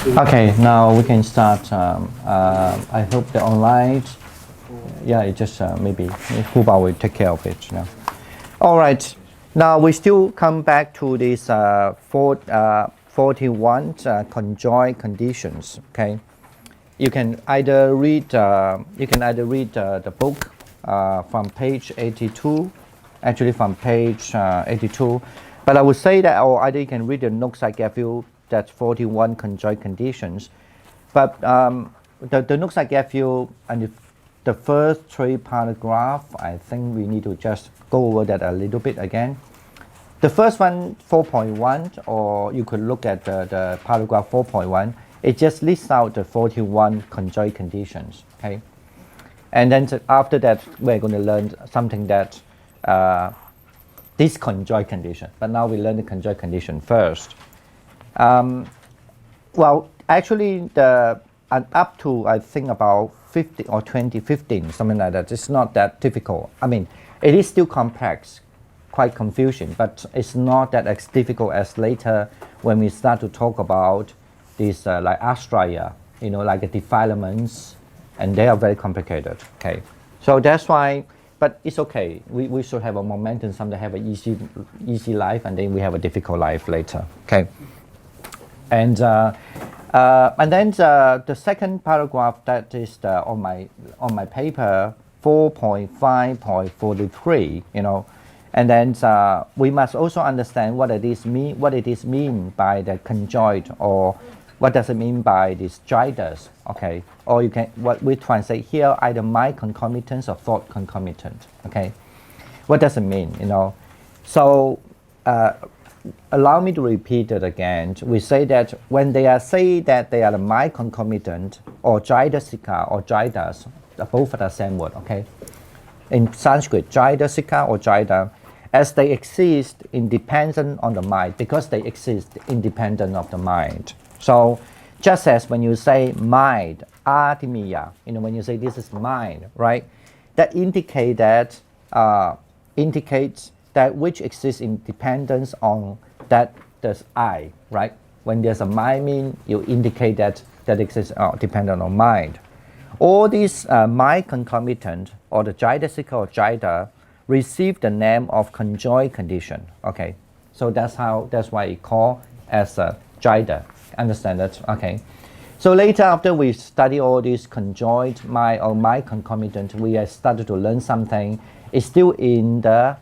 Okay, now we can start. I hope the online, yeah, it just maybe Huba will take care of it now. All right, now we still come back to these 41 conjoined conditions. Okay, you can either read the book from page 82, actually from page 82, but I would say that, or either you can read the notes I gave you. That's 41 conjoined conditions, but the notes I gave you and the first 3 paragraphs, I think we need to just go over that a little bit again. The first one, 4.1, or you could look at the paragraph 4.1. It just lists out the 41 conjoined conditions. Okay, and then after that we're going to learn something that this conjoined condition. But now we learn the conjoined condition first. Well, actually, up to I think about 50 or 2015, something like that. It's not that difficult. I mean, it is still complex, quite confusing, but it's not that as difficult as later when we start to talk about these like Australia, like the defilements, and they are very complicated. Okay, so that's why. But it's okay. We should have a momentum. Someday have an easy life, and then we have a difficult life later. Okay. And then the second paragraph, that is on my paper 4.5.43, and then we must also understand what it is mean by the conjoined, or what does it mean by these jaidas, okay? Or you can, what we translate here, either mind concomitant or thought concomitant, okay? What does it mean, So allow me to repeat it again. We say that when they say that they are the mind concomitant, or jaidasika or jaidas, both are the same word, okay? In Sanskrit, jaidasika or jaida, as they exist independent on the mind, because they exist independent of the mind. So just as when you say mind, artimiya, when you say this is mind, right? That indicates that which exists in dependence on that there's I, right? When there's a mind, mean you indicate that exists dependent on mind. All these mind concomitant, or the jaidasika or jaida, receive the name of conjoined condition. Okay, so that's why it called as a jaida. Understand that? Okay. So later, after we study all these conjoined mind or mind concomitant, we have started to learn something. It's still in the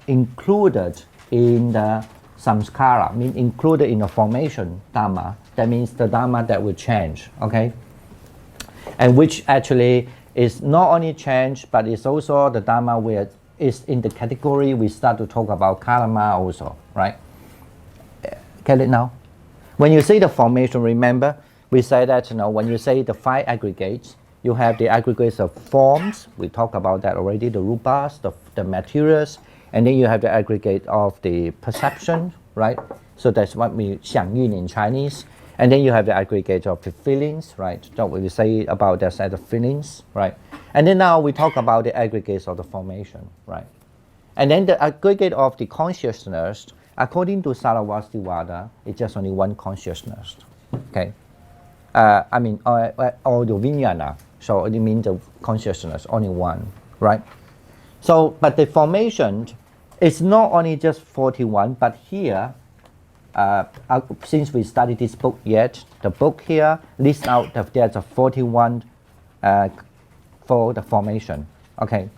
included in the samskara, mean included in the formation dharma. That means the dharma that will change. Okay, and which actually is not only change, but it's also the dharma where is in the category we start to talk about karma also, right? Get it now? When you say the formation, remember we say that when you say the 5 aggregates, you have the aggregates of forms. We talked about that already. The rupas, the materials, and then you have the aggregate of the perception, right? So that's what we 想运 in Chinese. And then you have the aggregate of the feelings, right? So we say about that set of feelings, right? And then now we talk about the aggregates of the formation, right? And then the aggregate of the consciousness, according to Saraswati, it's just only one consciousness, okay? Or the vijnana, so it means the consciousness, only one, right? So, but the formation is not only just 41, but here, since we studied this book yet, the book here lists out that there's a 41 for the formation, okay?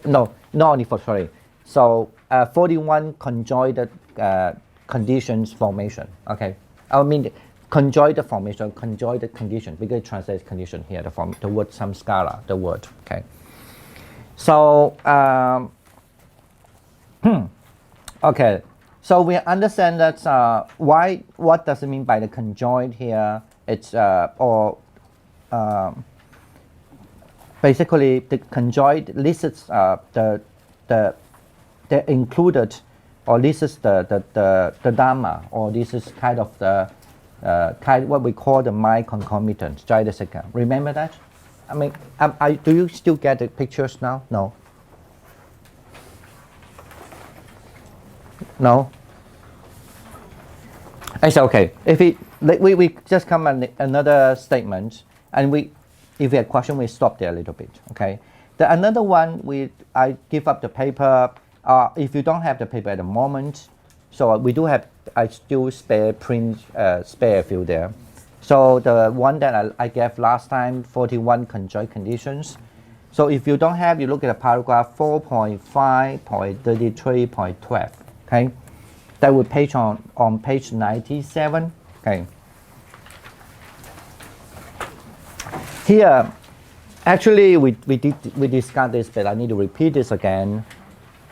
No, not only for, sorry. So 41 conjoined conditions formation, okay? I mean conjoined formation, conjoined condition, because it translates condition here, the word samskara, the word, okay? So, okay, so we understand that what does it mean by the conjoined here? It's, basically the conjoined lists the included, or this is the dharma, or this is kind of the what we call the mind concomitant, jaidasika. Remember that? I mean, do you still get the pictures now? No. No. It's okay. If we just come another statement, and if we have question, we stop there a little bit. Okay. The another one I give up the paper. If you don't have the paper at the moment, so we do have. I still spare a few there. So the one that I gave last time, 41 conjoint conditions. So if you don't have, you look at the paragraph 4.5.33.12. Okay. That will page on page 97. Okay. Here, actually, we discussed this, but I need to repeat this again.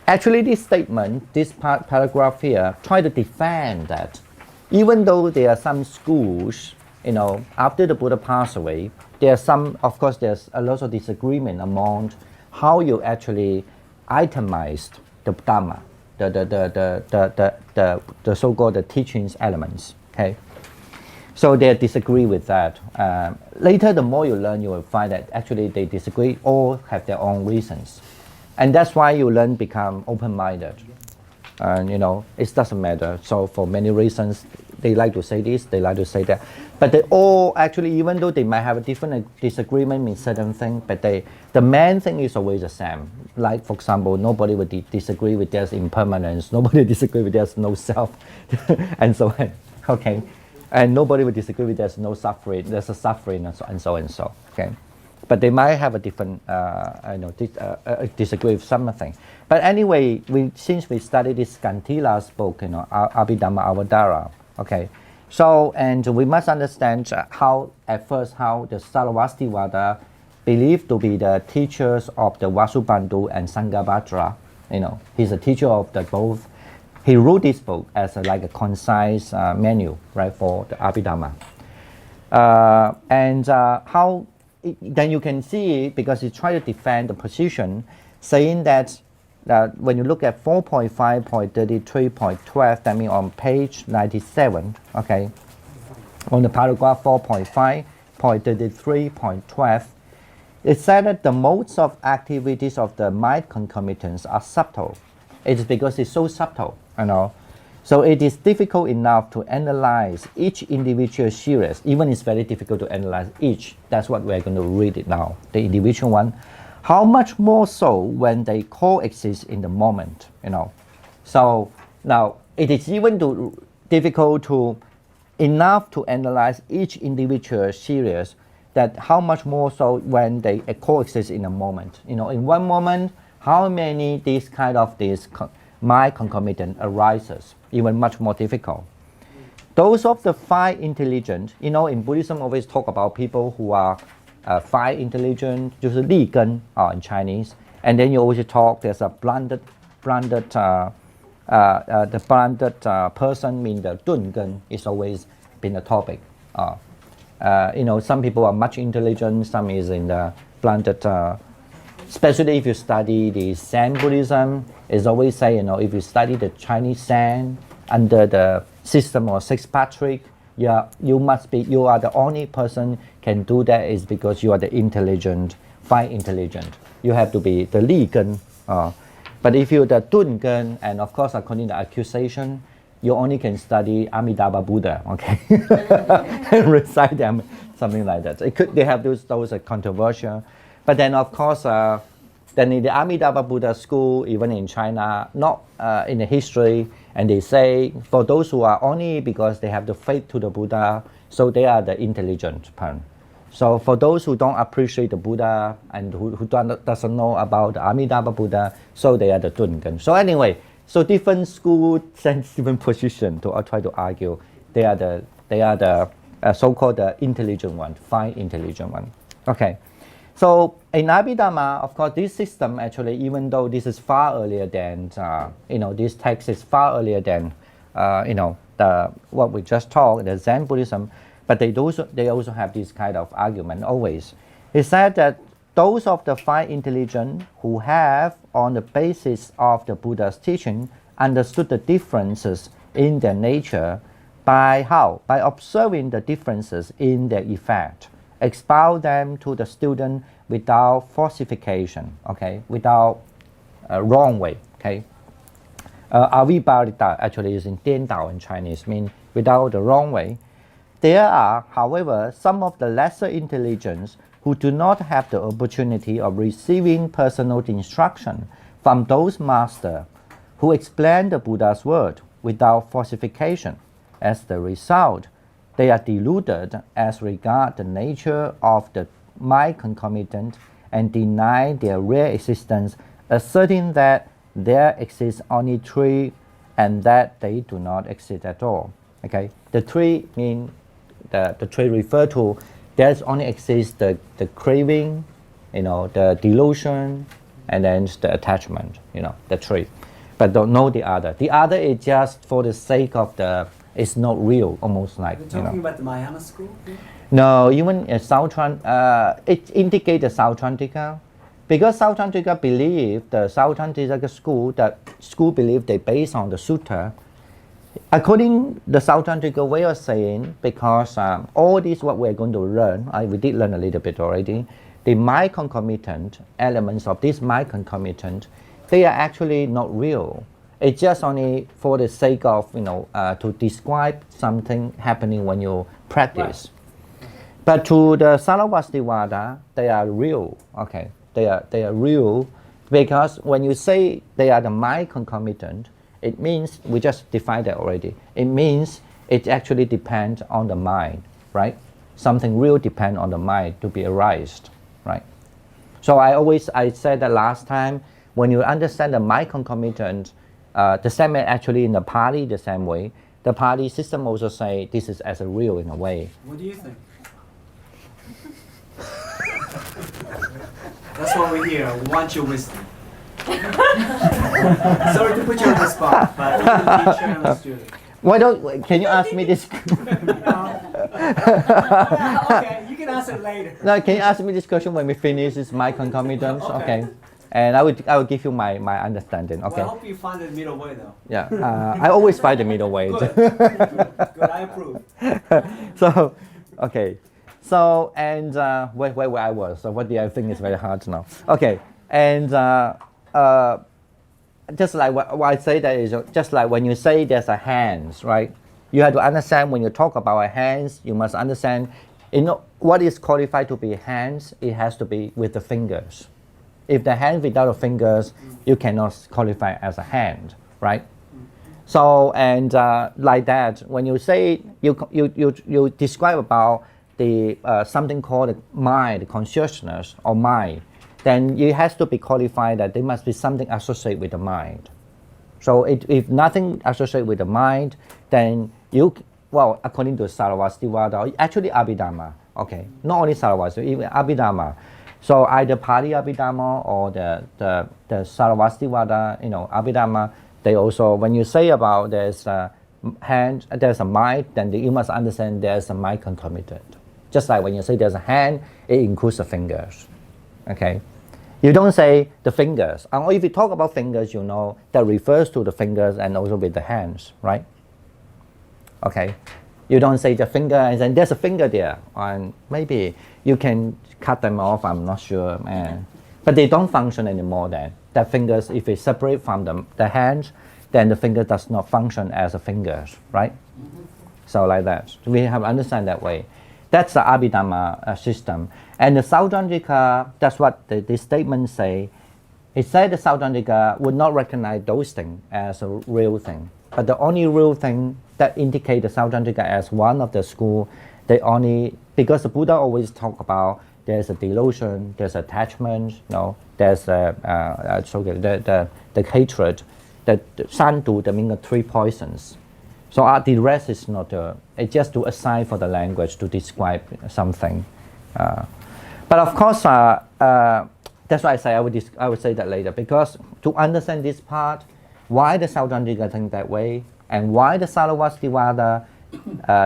Actually, this statement, this paragraph here, try to defend that even though there are some schools, after the Buddha passed away, there are some, of course, there's a lot of disagreement among how you actually itemized the Dhamma, the so-called the teachings elements. Okay, so they disagree with that. Later, the more you learn, you will find that actually they disagree, all have their own reasons, and that's why you learn become open-minded. And it doesn't matter. So for many reasons, they like to say this, they like to say that, but they all actually, even though they might have a different disagreement in certain things, but the main thing is always the same. Like for example, nobody would disagree with there's impermanence, nobody disagree with there's no self, and so on. Okay, and nobody would disagree with there's no suffering, there's a suffering, and so and so. Okay, but they might have a different, disagree with something. But anyway, since we studied this Kantila's book, Abhidharmavatara. Okay, so and we must understand how the Sarvastivada believed to be the teachers of the Vasubandhu and Sanghabhadra. He's a teacher of the both. He wrote this book as like a concise manual, right, for the Abhidharma. Then you can see, because he tried to defend the position, saying that when you look at 4.5.33.12, that means on page 97, okay, on the paragraph 4.5.33.12, it said that the modes of activities of the mind concomitants are subtle. It is because it's so subtle, So it is difficult enough to analyze each individual series. Even it's very difficult to analyze each. That's what we're going to read it now, the individual one. How much more so when they coexist in the moment, So now it is even difficult enough to analyze each individual series, that how much more so when they coexist in a moment. In one moment, how many these mind concomitant arises, even much more difficult. Those of the five intelligent, in Buddhism always talk about people who are five intelligent, 就是立根 in Chinese, and then you always talk there's a blended the blended person mean the 钝根 is always been a topic. Some people are much intelligent, some is in the blended. Especially if you study the Zen Buddhism, it's always say, if you study the Chinese Zen under the system of six patrick, you are the only person can do that is because you are the intelligent, five intelligent. You have to be the Li Gen. But if you're the Dun Gen, and of course according to the accusation, you only can study Amitabha Buddha, okay, and recite them, something like that. They have those controversial. But then, of course, then in the Amitabha Buddha school, even in China, not in the history, and they say for those who are only because they have the faith to the Buddha, so they are the intelligent person. So for those who don't appreciate the Buddha and who doesn't know about the Amitabha Buddha, so they are the Dungan. So anyway, so different school sends different position to try to argue. They are the so-called the intelligent one, five intelligent one. Okay. So in Abhidharma, of course, this system actually, even though this is far earlier than, this text is far earlier than, what we just talked, the Zen Buddhism, but they also have this kind of argument always. It said that those of the five intelligent who have, on the basis of the Buddha's teaching, understood the differences in their nature by how? By observing the differences in their effect. Expound them to the student without falsification, okay, without wrong way, okay. Aviparita actually is in 颠倒 in Chinese, mean without the wrong way. There are, however, some of the lesser intelligents who do not have the opportunity of receiving personal instruction from those masters who explain the Buddha's word without falsification. As the result, they are deluded as regards the nature of the mind concomitant and deny their real existence, asserting that there exists only three and that they do not exist at all. Okay, the three mean the three refer to there's only exists the craving, the delusion, and then the attachment. The three, but don't know the other. The other is just for the sake of it's not real, almost like. You're talking about the Mahayana school? No, even it indicates the Sautrantika. Because Sautrantika believe, the Sautrantika school believe they based on the sutta. According the Sautrantika way of saying, because all this what we're going to learn, we did learn a little bit already, the mind concomitant elements of this mind concomitant, they are actually not real. It's just only for the sake of, to describe something happening when you practice. Right. But to the Sarvastivada, they are real. Okay, they are real because when you say they are the mind concomitant, it means we just defined that already. It means it actually depends on the mind, right? Something real depends on the mind to be arised, right? So I said that last time, when you understand the mind concomitant, the same actually in the Pali the same way. The Pali system also say this is as a real in a way. What do you think? That's why we're here. We want your wisdom. Sorry to put you on the spot, but you're the teacher and the student. Can you ask me this? Okay, you can answer later. No, can you ask me this question when we finish this mind concomitant? Okay. And I will give you my understanding. Okay. Well, I hope you find the middle way though. Yeah, I always find the middle way. Good. Good, I approve. So, okay. So, and where I was, so what do I think is very hard to know? Okay, and just like what I say that is just like when you say there's a hands, right? You have to understand when you talk about a hands, you must understand, what is qualified to be hands, it has to be with the fingers. If the hand without the fingers, you cannot qualify as a hand, right? So, and like that, when you say, you describe about the something called the mind, consciousness or mind, then it has to be qualified that there must be something associated with the mind. So if nothing associated with the mind, then according to Sarvastivada, actually Abhidharma, okay, not only Sarvastivada, even Abhidharma. So either Pali Abhidharma or the Sarvastivada, Abhidharma, they also, when you say about there's a hand, there's a mind, then you must understand there's a mind concomitant. Just like when you say there's a hand, it includes the fingers, okay? You don't say the fingers. Or if you talk about fingers, that refers to the fingers and also with the hands, right? Okay. You don't say the finger and then there's a finger there. And maybe you can cut them off, I'm not sure. But they don't function anymore then. The fingers, if it's separate from the hands, then the finger does not function as a fingers, right? So like that. We have to understand that way. That's the Abhidharma system. And the Sautrantika, that's what the statement say. It said the Sautrantika would not recognize those things as a real thing. But the only real thing that indicate the Sautrantika as one of the school, because the Buddha always talk about there's a delusion, there's attachment, there's the hatred, the sandu, that means the three poisons. So the rest is not, it's just to assign for the language to describe something. But of course, that's why I say I would say that later, because to understand this part, why the Sautrantika think that way, and why the Sarvastivada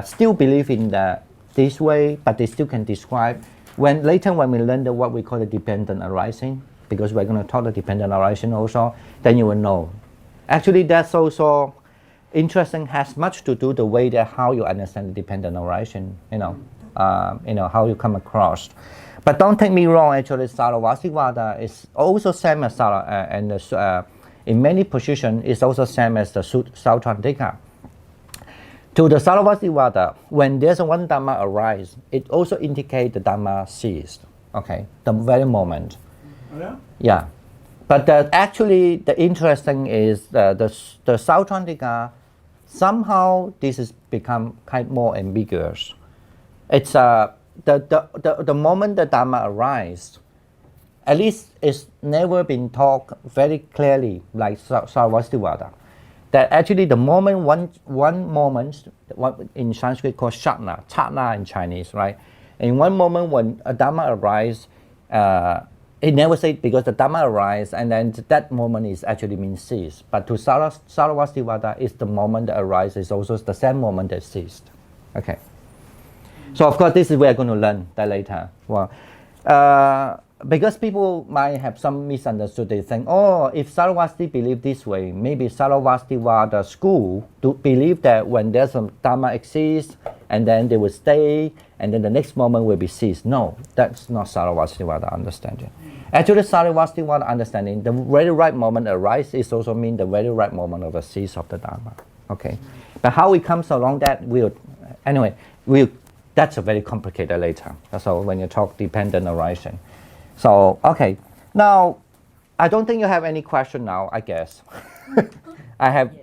still believe in this way, but they still can describe. Later when we learn what we call the dependent arising, because we're going to talk the dependent arising also, then you will know. Actually, that's also interesting, has much to do the way that how you understand the dependent arising, how you come across. But don't take me wrong, actually, Sarvastivada is also same as in many positions, it's also same as the Sautrantika. To the Sarvastivada, when there's one Dhamma arise, it also indicates the Dhamma ceased. Okay, the very moment. Oh, yeah? Yeah. But actually, the interesting is the Sautrantika, somehow this has become kind more ambiguous. It's the moment the Dhamma arises, at least it's never been talked very clearly like Sarvastivada. That actually the moment, one moment, what in Sanskrit called chatna in Chinese, right? In one moment when a Dhamma arises, it never said because the Dhamma arises and then that moment is actually means ceased. But to Sarvastivada, is the moment that arises is also the same moment that ceased. Okay. So of course this is we're going to learn that later. Well, because people might have some misunderstood, they think, oh, if Sarvasti believe this way, maybe Sarvastivada school do believe that when there's some Dhamma exists, and then they will stay, and then the next moment will be ceased. No, that's not Sarvastivada understanding. Actually, Sarvastivada understanding, the very right moment arises is also mean the very right moment of the cease of the Dhamma. Okay, but how it comes along that that's a very complicated later. So when you talk dependent arising. So, okay, now, I don't think you have any question now, I guess. I have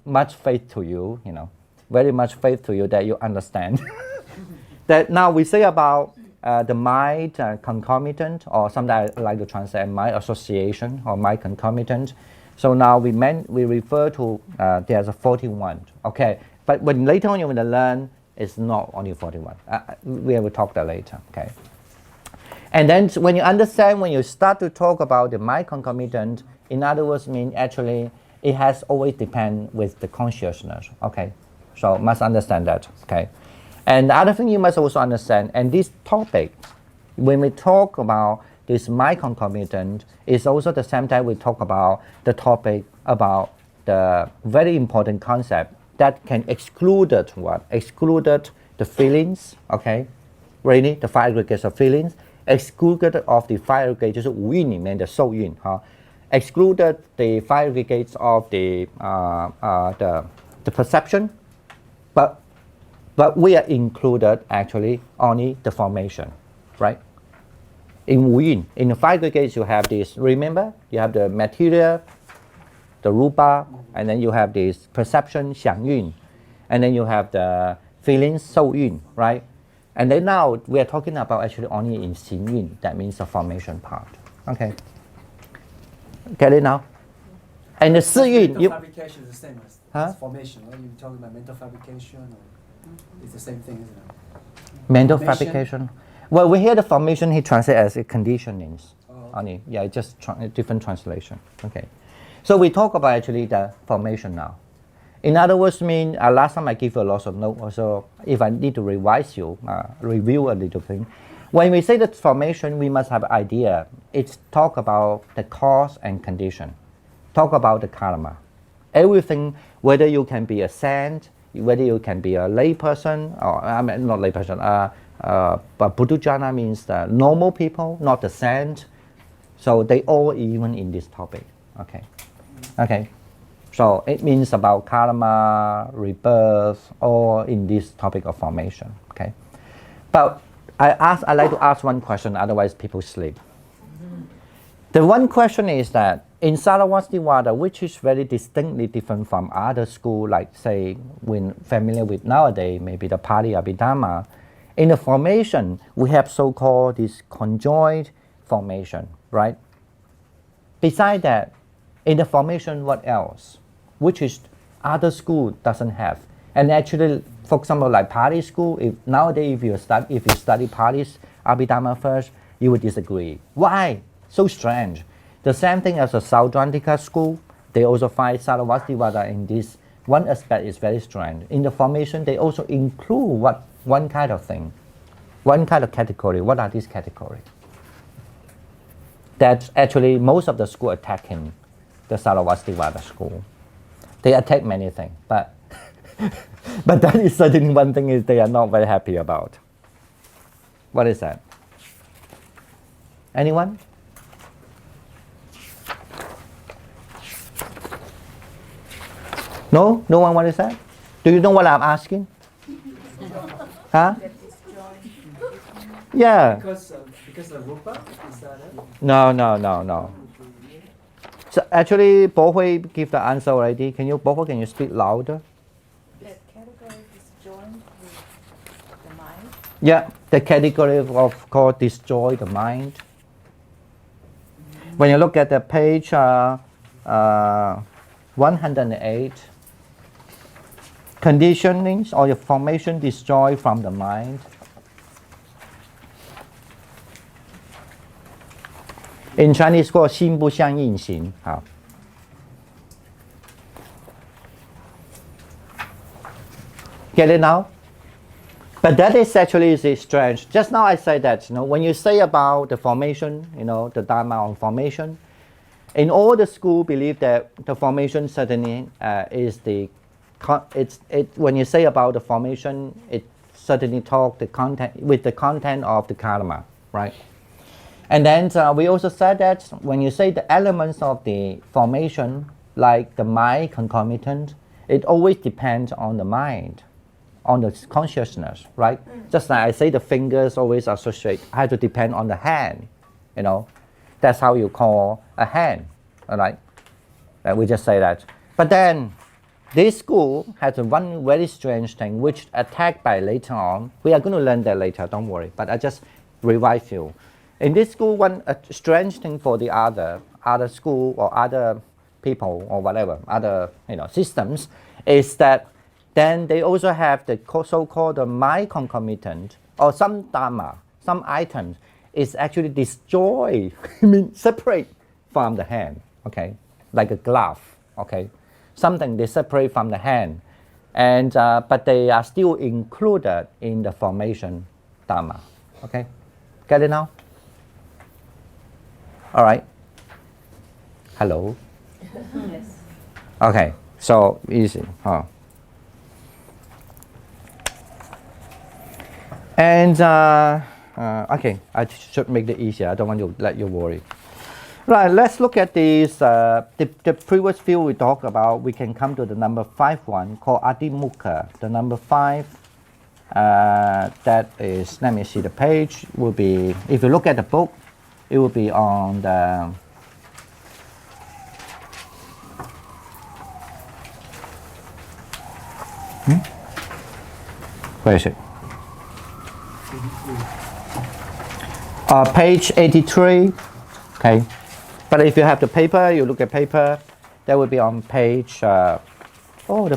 much faith to you, very much faith to you that you understand. That now we say about the mind concomitant, or sometimes I like to translate mind association or mind concomitant. So now we refer to, there's a 41, okay? But when later on you will learn, it's not only 41. We will talk that later, okay? And then when you understand, when you start to talk about the mind concomitant, in other words, mean actually it has always depend with the consciousness. Okay, so must understand that. Okay, and the other thing you must also understand, and this topic, when we talk about this mind concomitant, is also the same time we talk about the topic about the very important concept that can excluded what? Excluded the feelings. Okay, really the five aggregates of feelings. Excluded of the five aggregates 就是五蕴里面的受蕴 excluded the five aggregates of the perception, but we are included actually only the formation, right? In 五蕴, in the five aggregates you have this, remember, you have the material, the rupa, and then you have this perception, 想蕴, and then you have the feelings, 受蕴, right? And then now we are talking about actually only in 行蕴, that means the formation part. Okay. Get it now? And the 四蕴, mental fabrication is the same as formation, right? You're talking about mental fabrication, or it's the same thing, isn't it? Mental fabrication. Well, we hear the formation he translates as a conditionings. Only, yeah, it's just a different translation. Okay. So we talk about actually the formation now. In other words, last time I give you a lot of notes, also if I need to review a little thing. When we say the formation, we must have an idea. It's talk about the cause and condition. Talk about the karma. Everything, whether you can be a saint, whether you can be a lay person, or not lay person, but Buddhajana means the normal people, not the saint. So they all even in this topic. Okay. Okay. So it means about karma, rebirth, or in this topic of formation. Okay, but I like to ask one question. Otherwise, people sleep. The one question is that in Sarvastivada, which is very distinctly different from other school, like say when familiar with nowadays, maybe the Pali Abhidharma. In the formation, we have so-called this conjoined formation, right? Besides that, in the formation, what else? Which is other school doesn't have. And actually, for example, like Pali school, if you study Pali's Abhidharma first, you would disagree. Why? So strange. The same thing as the Sautrantika school, they also find Sarvastivada in this. One aspect is very strange. In the formation, they also include one kind of thing, one kind of category. What are these categories? That actually most of the school attacking the Sarvastivada school. They attack many things, but that is certainly one thing is they are not very happy about. What is that? Anyone? No? No one what is that? Do you know what I'm asking? Huh? Yeah. Because of rupa, is that it? No. So actually, Bo-Hui give the answer already. Bo-Hui, can you speak louder? That category is joined with the mind. Yeah, the category of called destroy the mind. When you look at the page 108, conditionings or your formation destroyed from the mind. In Chinese called 心不相应行. Get it now? But that is actually strange. Just now I said that, when you say about the formation, the Dharma on formation, in all the school believe that the formation certainly is when you say about the formation, it certainly talk the content with the content of the karma, right? And then we also said that when you say the elements of the formation, like the mind concomitant, it always depends on the mind, on the consciousness, right? Just like I say, the fingers always have to depend on the hand, That's how you call a hand, all right? We just say that. But then, this school has one very strange thing which attacked by later on. We are going to learn that later, don't worry. But I just revise you. In this school, one strange thing for the other school or other people or whatever, other systems, is that then they also have the so-called the mind concomitant or some dharma, some items is actually destroyed, separate from the hand, okay, like a glove, okay, something they separate from the hand, and but they are still included in the formation dharma, okay, get it now? All right. Hello. Yes. Okay, so easy, huh? And okay, I should make it easier. I don't want to let you worry. Right, let's look at this. The previous few we talked about, we can come to the number 5 one called Adimukha. The number 5, that is, let me see the page, will be, if you look at the book, it will be on the where is it? Page 83, okay. But if you have the paper, you look at paper, that will be on page, the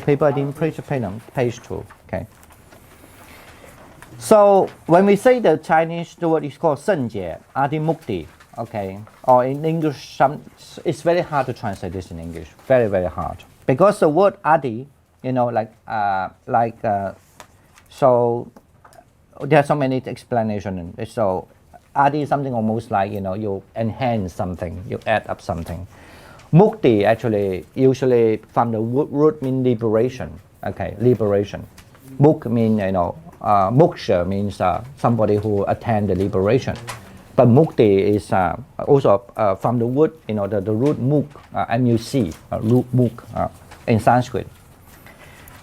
paper I didn't page 2, okay. So when we say the Chinese, the word is called 圣解, Adimukti, okay, or in English, it's very hard to translate this in English, very, very hard. Because the word Adi, so there are so many explanations. So Adi is something almost like, you enhance something, you add up something. Mukti actually, usually from the root mean liberation, okay, liberation. Muk mean, moksha means somebody who attained the liberation. But mukti is also from the root, the root muk, M-U-C, root muk in Sanskrit.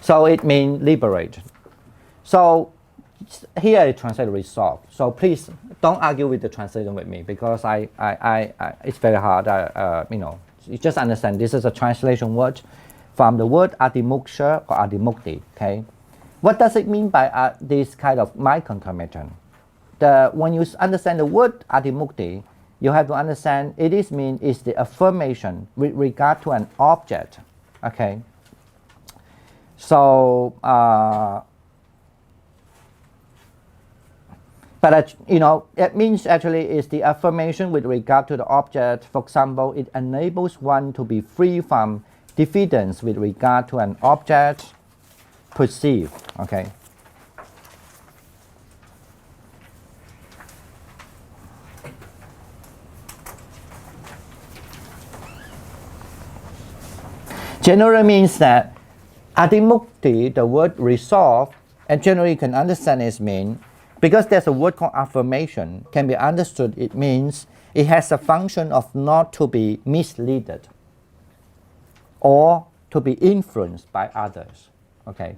So it means liberate. So here I translate resolve. So please don't argue with the translation with me because it's very hard. You just understand this is a translation word from the word adimoksha or adimukti. Okay, what does it mean by this kind of mind concomitant? When you understand the word adimukti, you have to understand it is the affirmation with regard to an object. Okay, so. But it means actually is the affirmation with regard to the object. For example, it enables one to be free from diffidence with regard to an object perceived. Okay. Generally means that adimukti, the word resolve, and generally you can understand its mean. Because there's a word called affirmation, can be understood, it means it has a function of not to be misled or to be influenced by others. Okay,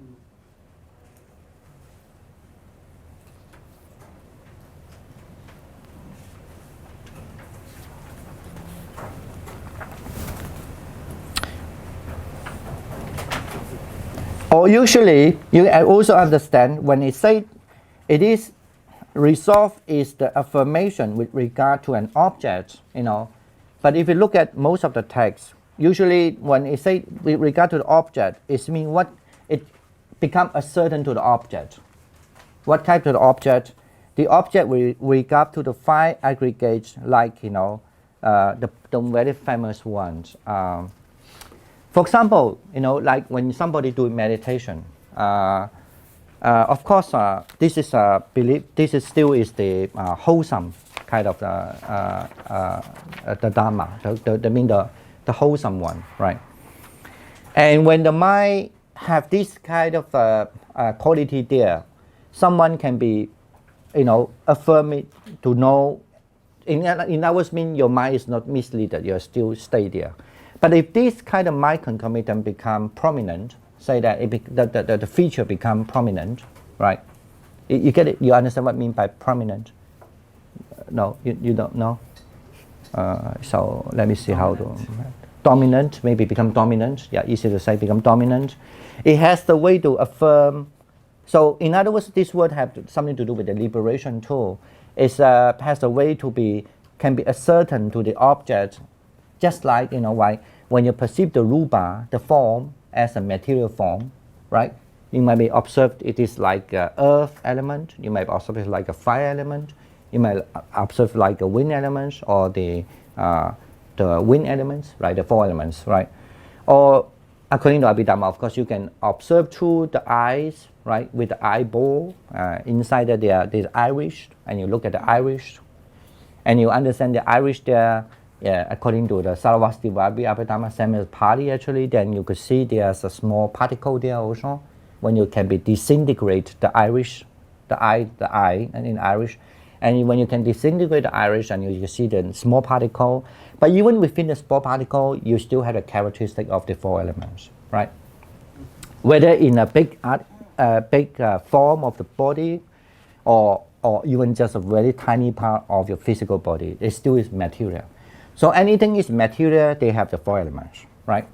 Or usually, you also understand when it say it is resolve is the affirmation with regard to an object, But if you look at most of the texts, usually when it say with regard to the object, it means what it become ascertain to the object. What type of the object? The object with regard to the five aggregates, like the very famous ones. For example, like when somebody doing meditation, of course, this is belief. This is still is the wholesome kind of the Dharma. The wholesome one, right? And when the mind have this kind of quality there, someone can be, affirm it to know. In other words, mean your mind is not misled. You still stay there. But if this kind of mind concomitant become prominent, say that the feature become prominent, right? You get it? You understand what I mean by prominent? No, you don't know. So let me see how to dominant maybe become dominant. Yeah, easy to say become dominant. It has the way to affirm. So in other words, this word have something to do with the liberation too. It has a way to can be ascertain to the object, just like why when you perceive the rupa, the form as a material form, right? You might be observed it is like a earth element. You might observe it like a fire element. You might observe like a wind element or the wind elements, right? The four elements, right? Or according to Abhidharma, of course, you can observe through the eyes, right? With the eyeball. Inside there, there's iris, and you look at the iris, and you understand the iris there. Yeah, according to the Sarvasti Abhidharma, same as Pali actually, then you could see there's a small particle there also. When you can be disintegrate the iris, the eye, and in iris. And when you can disintegrate the iris and you see the small particle, but even within the small particle, you still have the characteristic of the four elements, right? Whether in a big form of the body, or even just a very tiny part of your physical body, it still is material. So anything is material, they have the four elements, right?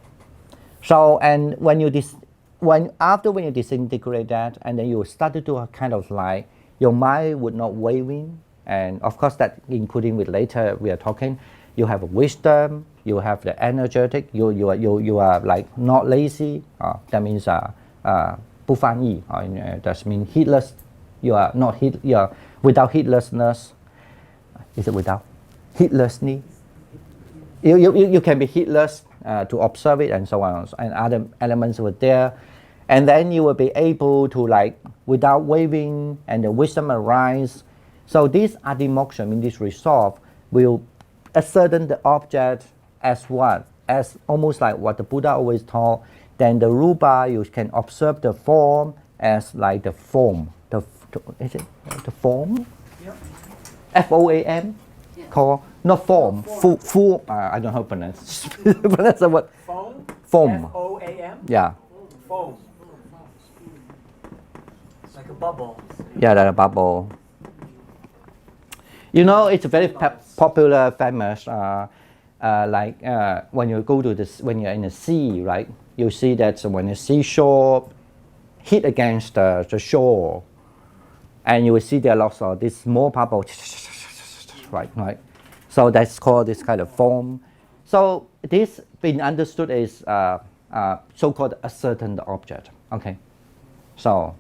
So and when you disintegrate that, and then you start to do a kind of like your mind would not wavering, and of course that including with later we are talking, you have wisdom, you have the energetic, you are like not lazy. That means 不翻译. That means heedless. You are not you are without heedlessness. Is it without heedlessness? You can be heedless to observe it and so on, and other elements were there, and then you will be able to like without wavering, and the wisdom arise. So this adimoksha, mean this resolve, will ascertain the object as what? As almost like what the Buddha always taught. Then the rupa, you can observe the form as like the form. Is it the form? Yep. FOAM? Yeah. Called not form. Form. I don't know how to pronounce. Pronounce the word. Foam. Foam. FOAM. Yeah. Foam. Like a bubble. Yeah, like a bubble. It's very popular, famous. Like when you go to this, when you're in the sea, right? You see that when the seashore hit against the shore, and you will see there are lots of this small bubble, right? So that's called this kind of foam. So this being understood is so-called ascertain object. Okay. So,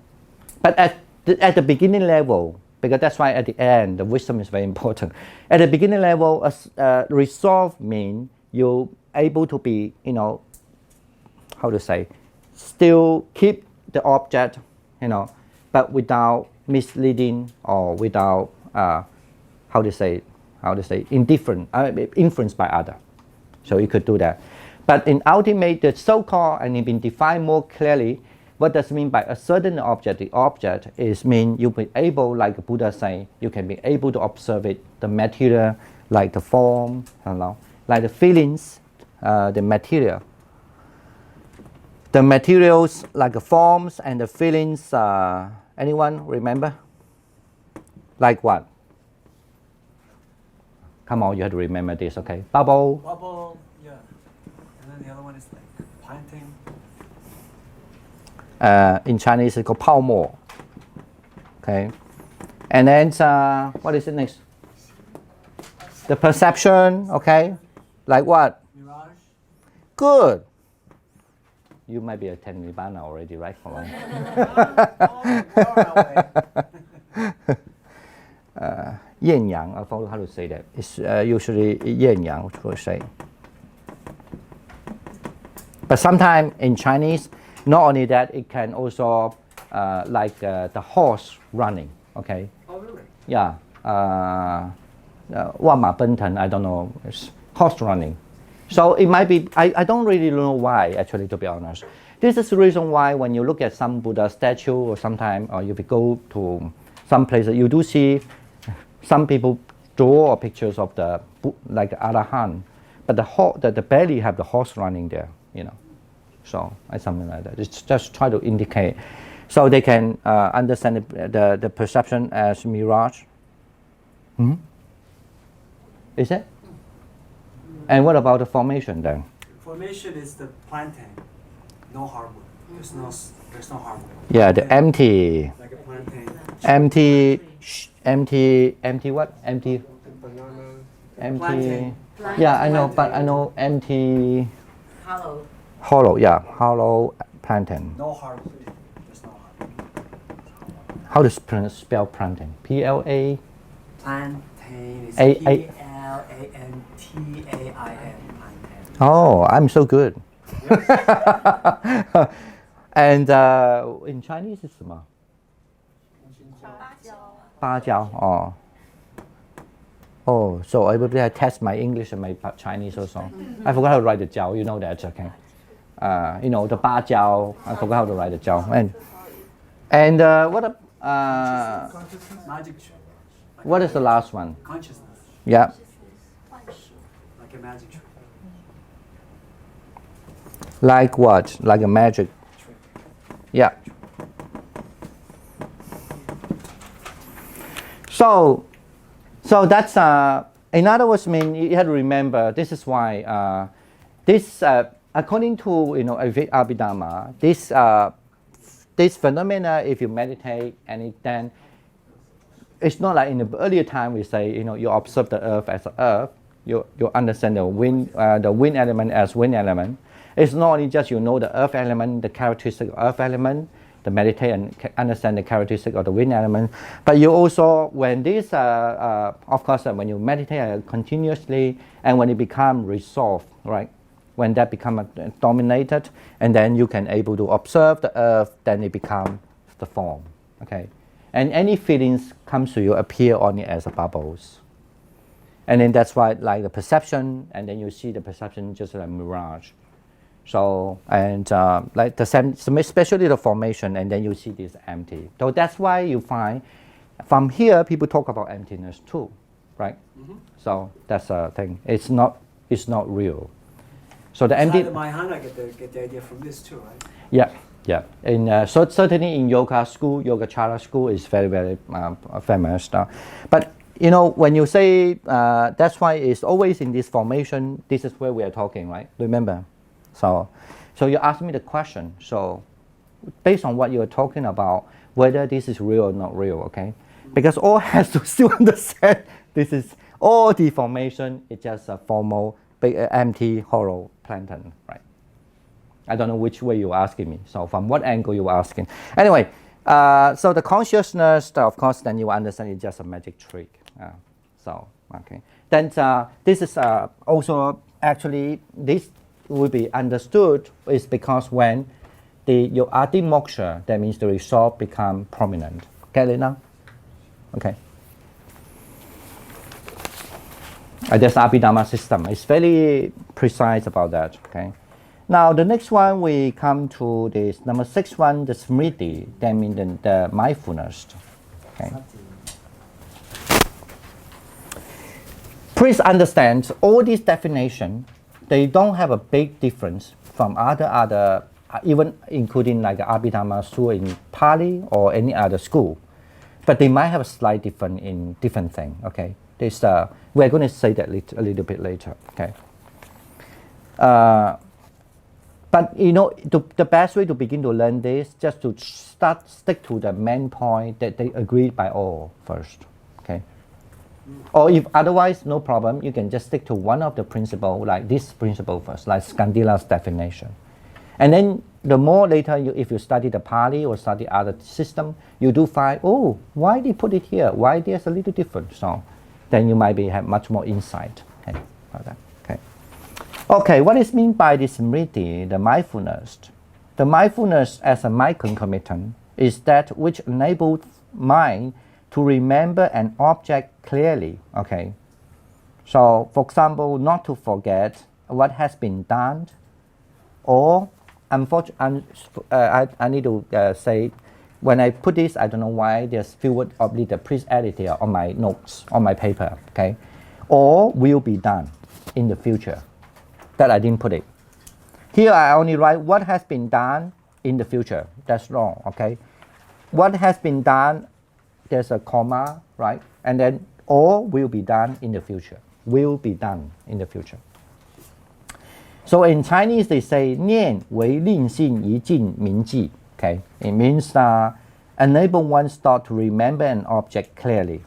but at the beginning level, because that's why at the end the wisdom is very important. At the beginning level, resolve means you're able to be, how to say, still keep the object, but without misleading or without how to say indifferent, influenced by other. So you could do that. But in ultimate, the so-called, and it's been defined more clearly, what does it mean by a certain object? The object is mean you be able, like the Buddha say, you can be able to observe it, the material, like the form, like the feelings, the material. The materials like the forms and the feelings, anyone remember? Like what? Come on, you have to remember this, okay? Bubble. Bubble, yeah. And then the other one is like planting. In Chinese, it's called 泡沫. Okay. And then, what is it next? The perception, okay? Like what? Mirage. Good. You might be attending Nibbana already, right? Hold on. Yin yang, I forgot how to say that. It's usually yin yang, which we say. But sometimes in Chinese, not only that, it can also like the horse running, okay? Oh, really? Yeah. 万马奔腾, I don't know. It's horse running. So it might be, I don't really know why, actually, to be honest. This is the reason why when you look at some Buddha statue or sometime, or if you go to some places, you do see some people draw pictures of the, like Arahant, but the belly have the horse running there, you know. So something like that. It's just try to indicate, so they can understand the perception as mirage. Hmm? Is it? And what about the formation then? Formation is the plantain, no hardwood. There's no hardwood. Yeah, the empty, Like a plantain. empty what? Empty. Empty. Plantain. Yeah, I know, but I know empty. Hollow. Hollow, yeah, hollow plantain. No hardwood. There's no hardwood. How to spell plantain? PLA. Plantain is A- Plantain. Plantain. Oh, I'm so good. And in Chinese, it's 什么? 芭蕉. Oh. Oh, so I will test my English and my Chinese also. I forgot how to write the 蕉. You know that, okay? You know the 芭蕉. I forgot how to write the 蕉. And what? Magic trick. What is the last one? Consciousness. Yeah. Like a magic trick. Like what? Like a magic. Yeah. So that's in other words, I mean, you have to remember, this is why this according to Abhidharma, this phenomena, if you meditate and then it's not like in the earlier time we say, you observe the earth as earth, you understand the wind element as wind element. It's not only just the earth element, the characteristic of earth element, the meditate and understand the characteristic of the wind element, but you also, when this, of course, when you meditate continuously and when it becomes resolved, right? When that becomes dominated, and then you can able to observe the earth, then it becomes the form, okay? And any feelings comes to you appear only as a bubbles. And then that's why like the perception, and then you see the perception just like a mirage. So, and like the same, especially the formation, and then you see this empty. So that's why you find, from here, people talk about emptiness too, right? Mm-hmm. So that's a thing. It's not real. So the empty. The Mahayana get the idea from this too, right? Yeah, yeah. In certainly in yoga school, Yogacara school is very, very famous. But when you say that's why it's always in this formation. This is where we are talking, right? Remember. So you asked me the question. So based on what you are talking about, whether this is real or not real, okay? Because all has to still understand this is all deformation. It's just a formal, big, empty, hollow plantain, right? I don't know which way you're asking me. So from what angle you're asking. Anyway, so the consciousness, of course, then you understand it's just a magic trick. Okay. Then this is also actually this will be understood is because when your adi moksha, that means the resolve become prominent. Get it now? Okay. That's Abhidharma system. It's very precise about that. Okay. Now the next one we come to this number 6 one, the smriti. That means the mindfulness. Okay. Please understand all these definitions. They don't have a big difference from other even including like Abhidharma school in Pali or any other school, but they might have a slight difference in different thing. Okay, this we're going to say that a little bit later. Okay. But you know, the best way to begin to learn this, just to stick to the main point that they agreed by all first, okay? Or if otherwise, no problem, you can just stick to one of the principle, like this principle first, like Scandila's definition. And then the more later, if you study the Pali or study other system, you do find, oh, why they put it here? Why there's a little different? So then you might have much more insight about that. Okay, what is meant by this smriti, the mindfulness? The mindfulness as a mind concomitant is that which enables mind to remember an object clearly. Okay, so for example, not to forget what has been done, or unfortunately, I need to say, when I put this, I don't know why there's few words of the please edit here on my notes, on my paper, okay, or will be done in the future. That I didn't put it. Here I only write what has been done in the future. That's wrong, okay? What has been done, there's a comma, right? And then or will be done in the future. Will be done in the future. So in Chinese they say 念为令性一境铭记. Okay, it means enable one's thought to remember an object clearly.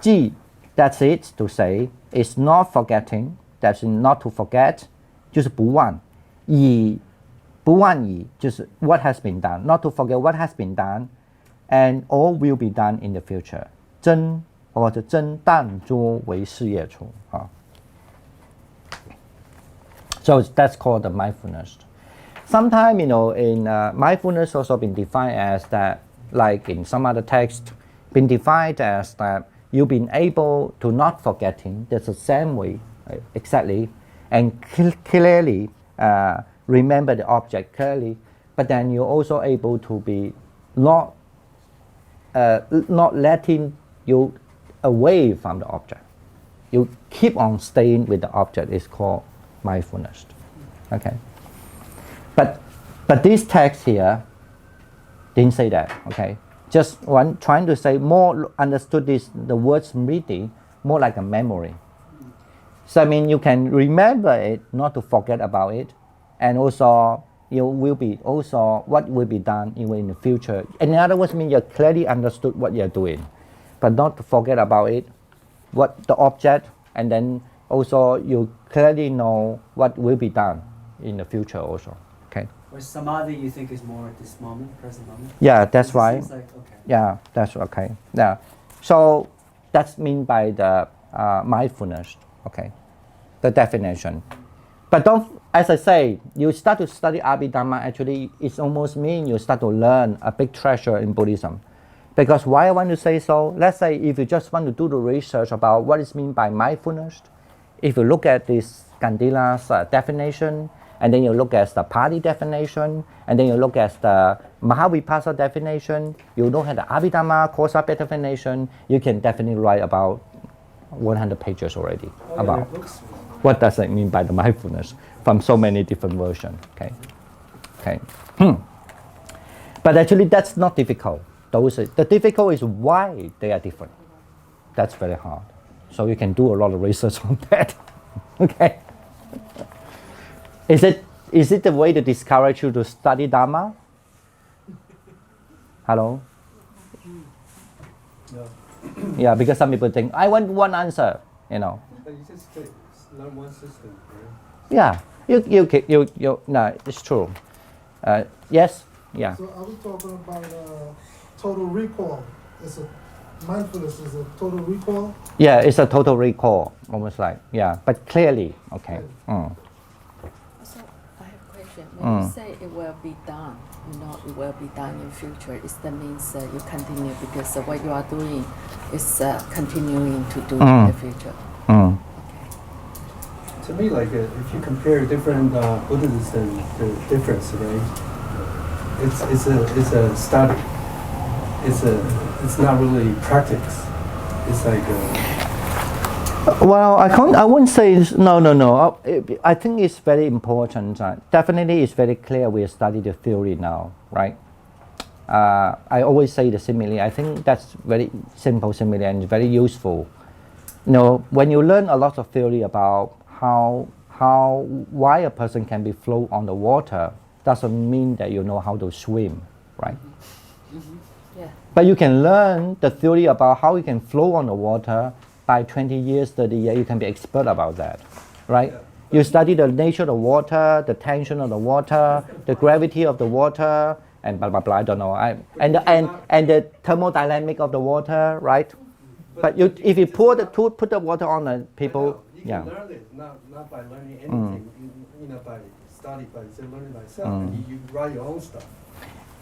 记, that's it to say, is not forgetting. That's not to forget, 就是不忘。不忘以就是 what has been done, not to forget what has been done, and all will be done in the future. 真或者真当作为事业处啊。So that's called the mindfulness. Sometimes, you know, in mindfulness also been defined as that, like in some other text, been defined as that you've been able to not forgetting. That's the same way. Exactly, and clearly remember the object clearly, but then you're also able to be not letting you away from the object. You keep on staying with the object is called mindfulness. Okay, but this text here didn't say that. Okay, just trying to say more understood this the word smriti more like a memory. So I mean, you can remember it, not to forget about it, and also you will be also what will be done even in the future. In other words, mean you clearly understood what you're doing, but not to forget about it, what the object, and then also you clearly know what will be done in the future also. Okay. Whereas samadhi, you think is more at this moment, present moment. Yeah, that's right. Like, okay. Yeah, that's okay. Yeah, so that's mean by the mindfulness. Okay, the definition. But don't, as I say, you start to study Abhidharma, actually it's almost mean you start to learn a big treasure in Buddhism. Because why I want to say so, let's say if you just want to do the research about what is meant by mindfulness, if you look at this Kandila's definition, and then you look at the Pali definition, and then you look at the Mahavipassa definition, you look at the Abhidharma Kosapi definition, you can definitely write about 100 pages already about what does it mean by the mindfulness from so many different versions. Okay. But actually that's not difficult. The difficult is why they are different. That's very hard. So you can do a lot of research on that. Okay. Is it the way to discourage you to study Dharma? Hello? No. Yeah, because some people think, I want one answer, you know. But you just learn one system, right? Yeah, you no, it's true. Yes, yeah. So are we talking about total recall? Mindfulness is a total recall? Yeah, it's a total recall, almost like, yeah, but clearly, okay. So I have a question. When you say it will be done, it will be done in future, that means you continue because what you are doing is continuing to do in the future. Okay. To me, like if you compare different Buddhism, the difference, right? It's a study. It's not really practice. It's like. Well, I wouldn't say no. I think it's very important. Definitely, it's very clear. We study the theory now, right? I always say the simile. I think that's very simple simile and very useful. You know, when you learn a lot of theory about how why a person can be float on the water doesn't mean that you know how to swim, right? Yeah. But you can learn the theory about how you can float on the water. By 20 years, 30 years, you can be expert about that, right? Yeah. You study the nature of the water, the tension of the water, the gravity of the water, and blah blah blah. I don't know. And the thermodynamic of the water, right? But if you put the water on the people, You yeah. can learn it not by learning anything, by study, by learning by yourself. And you write your own stuff,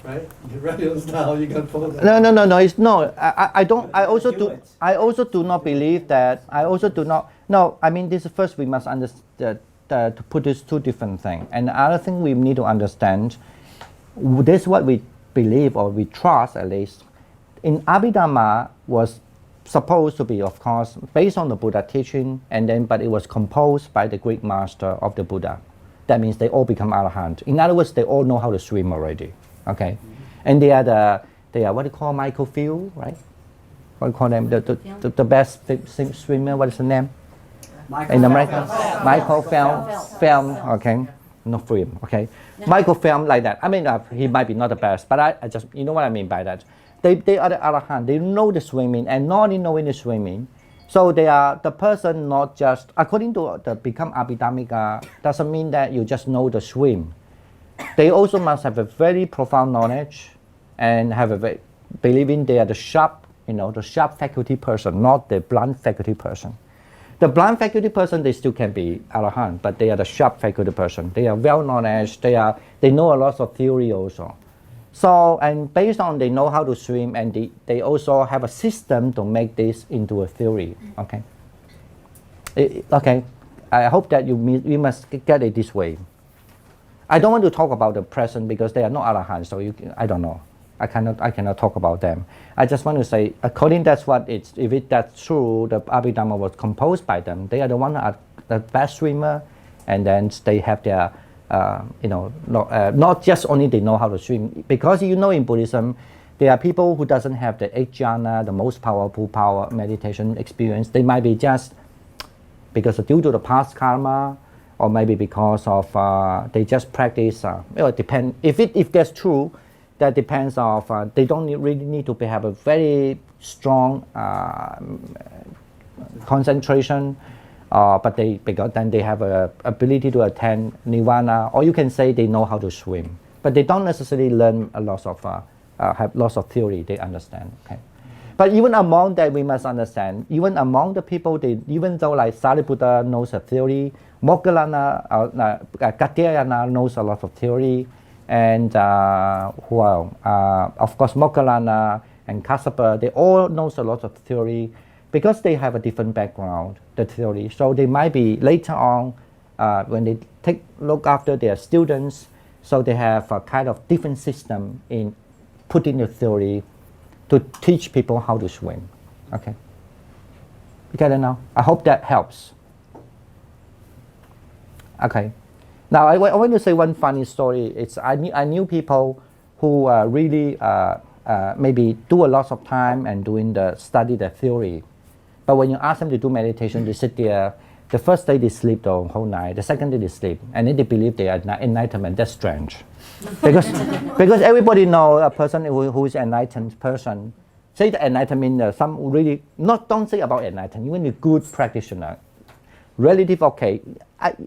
right? You write your own style. You can pull that. No. It's no. I don't. I also Do do. it. I also do not believe that. I also do not. No. I mean, this first we must understand to put these two different things. And the other thing we need to understand. This is what we believe or we trust at least. In Abhidharma was supposed to be, of course, based on the Buddha teaching, but it was composed by the Greek master of the Buddha. That means they all become arahant. In other words, they all know how to swim already. Okay, and they are what you call microfield, right? What do you call them? The best swimmer. What is the name? In America, microfilm. Okay, not film. Okay, microfilm like that. I mean, he might be not the best, but I just you know what I mean by that. They are the arahant. They know the swimming, and not only knowing the swimming, so they are the person not just according to the become abhidharmika doesn't mean that you just know the swim. They also must have a very profound knowledge, and have believing they are the sharp faculty person, not the blunt faculty person. The blunt faculty person, they still can be arahant, but they are the sharp faculty person. They are well knowledge. They know a lot of theory also. So, and based on they know how to swim, and they also have a system to make this into a theory. Okay. Okay. I hope that you must get it this way. I don't want to talk about the present because they are not arahant. So I don't know. I cannot talk about them. I just want to say, according that's what it's. If that's true, the Abhidharma was composed by them. They are the one are the best swimmer, and then they have their. Not just only they know how to swim, because in Buddhism, there are people who doesn't have the 8 jhana, the most powerful power meditation experience. They might be just because due to the past karma, or maybe because of they just practice. It depends. If that's true, that depends of they don't really need to have a very strong concentration. But because then they have a ability to attain nirvana, or you can say they know how to swim, but they don't necessarily learn a lot of have lots of theory. They understand. Okay, but even among that, we must understand. Even among the people, even though like Sariputta knows a theory, Moggallana, Katyayana knows a lot of theory, and of course Moggallana and Kassapa, they all knows a lot of theory. Because they have a different background, the theory, so they might be later on when they look after their students, so they have a kind of different system in putting the theory to teach people how to swim. Okay, you get it now? I hope that helps. Okay, now I want to say one funny story. It's I knew people who really maybe do a lot of time and study the theory. But when you ask them to do meditation, they sit there. The first day they sleep the whole night. The second day they sleep, and then they believe they are enlightenment. That's strange, because everybody knows a person who is enlightened person. Say the enlightenment, some really don't say about enlightenment. Even a good practitioner, relative okay.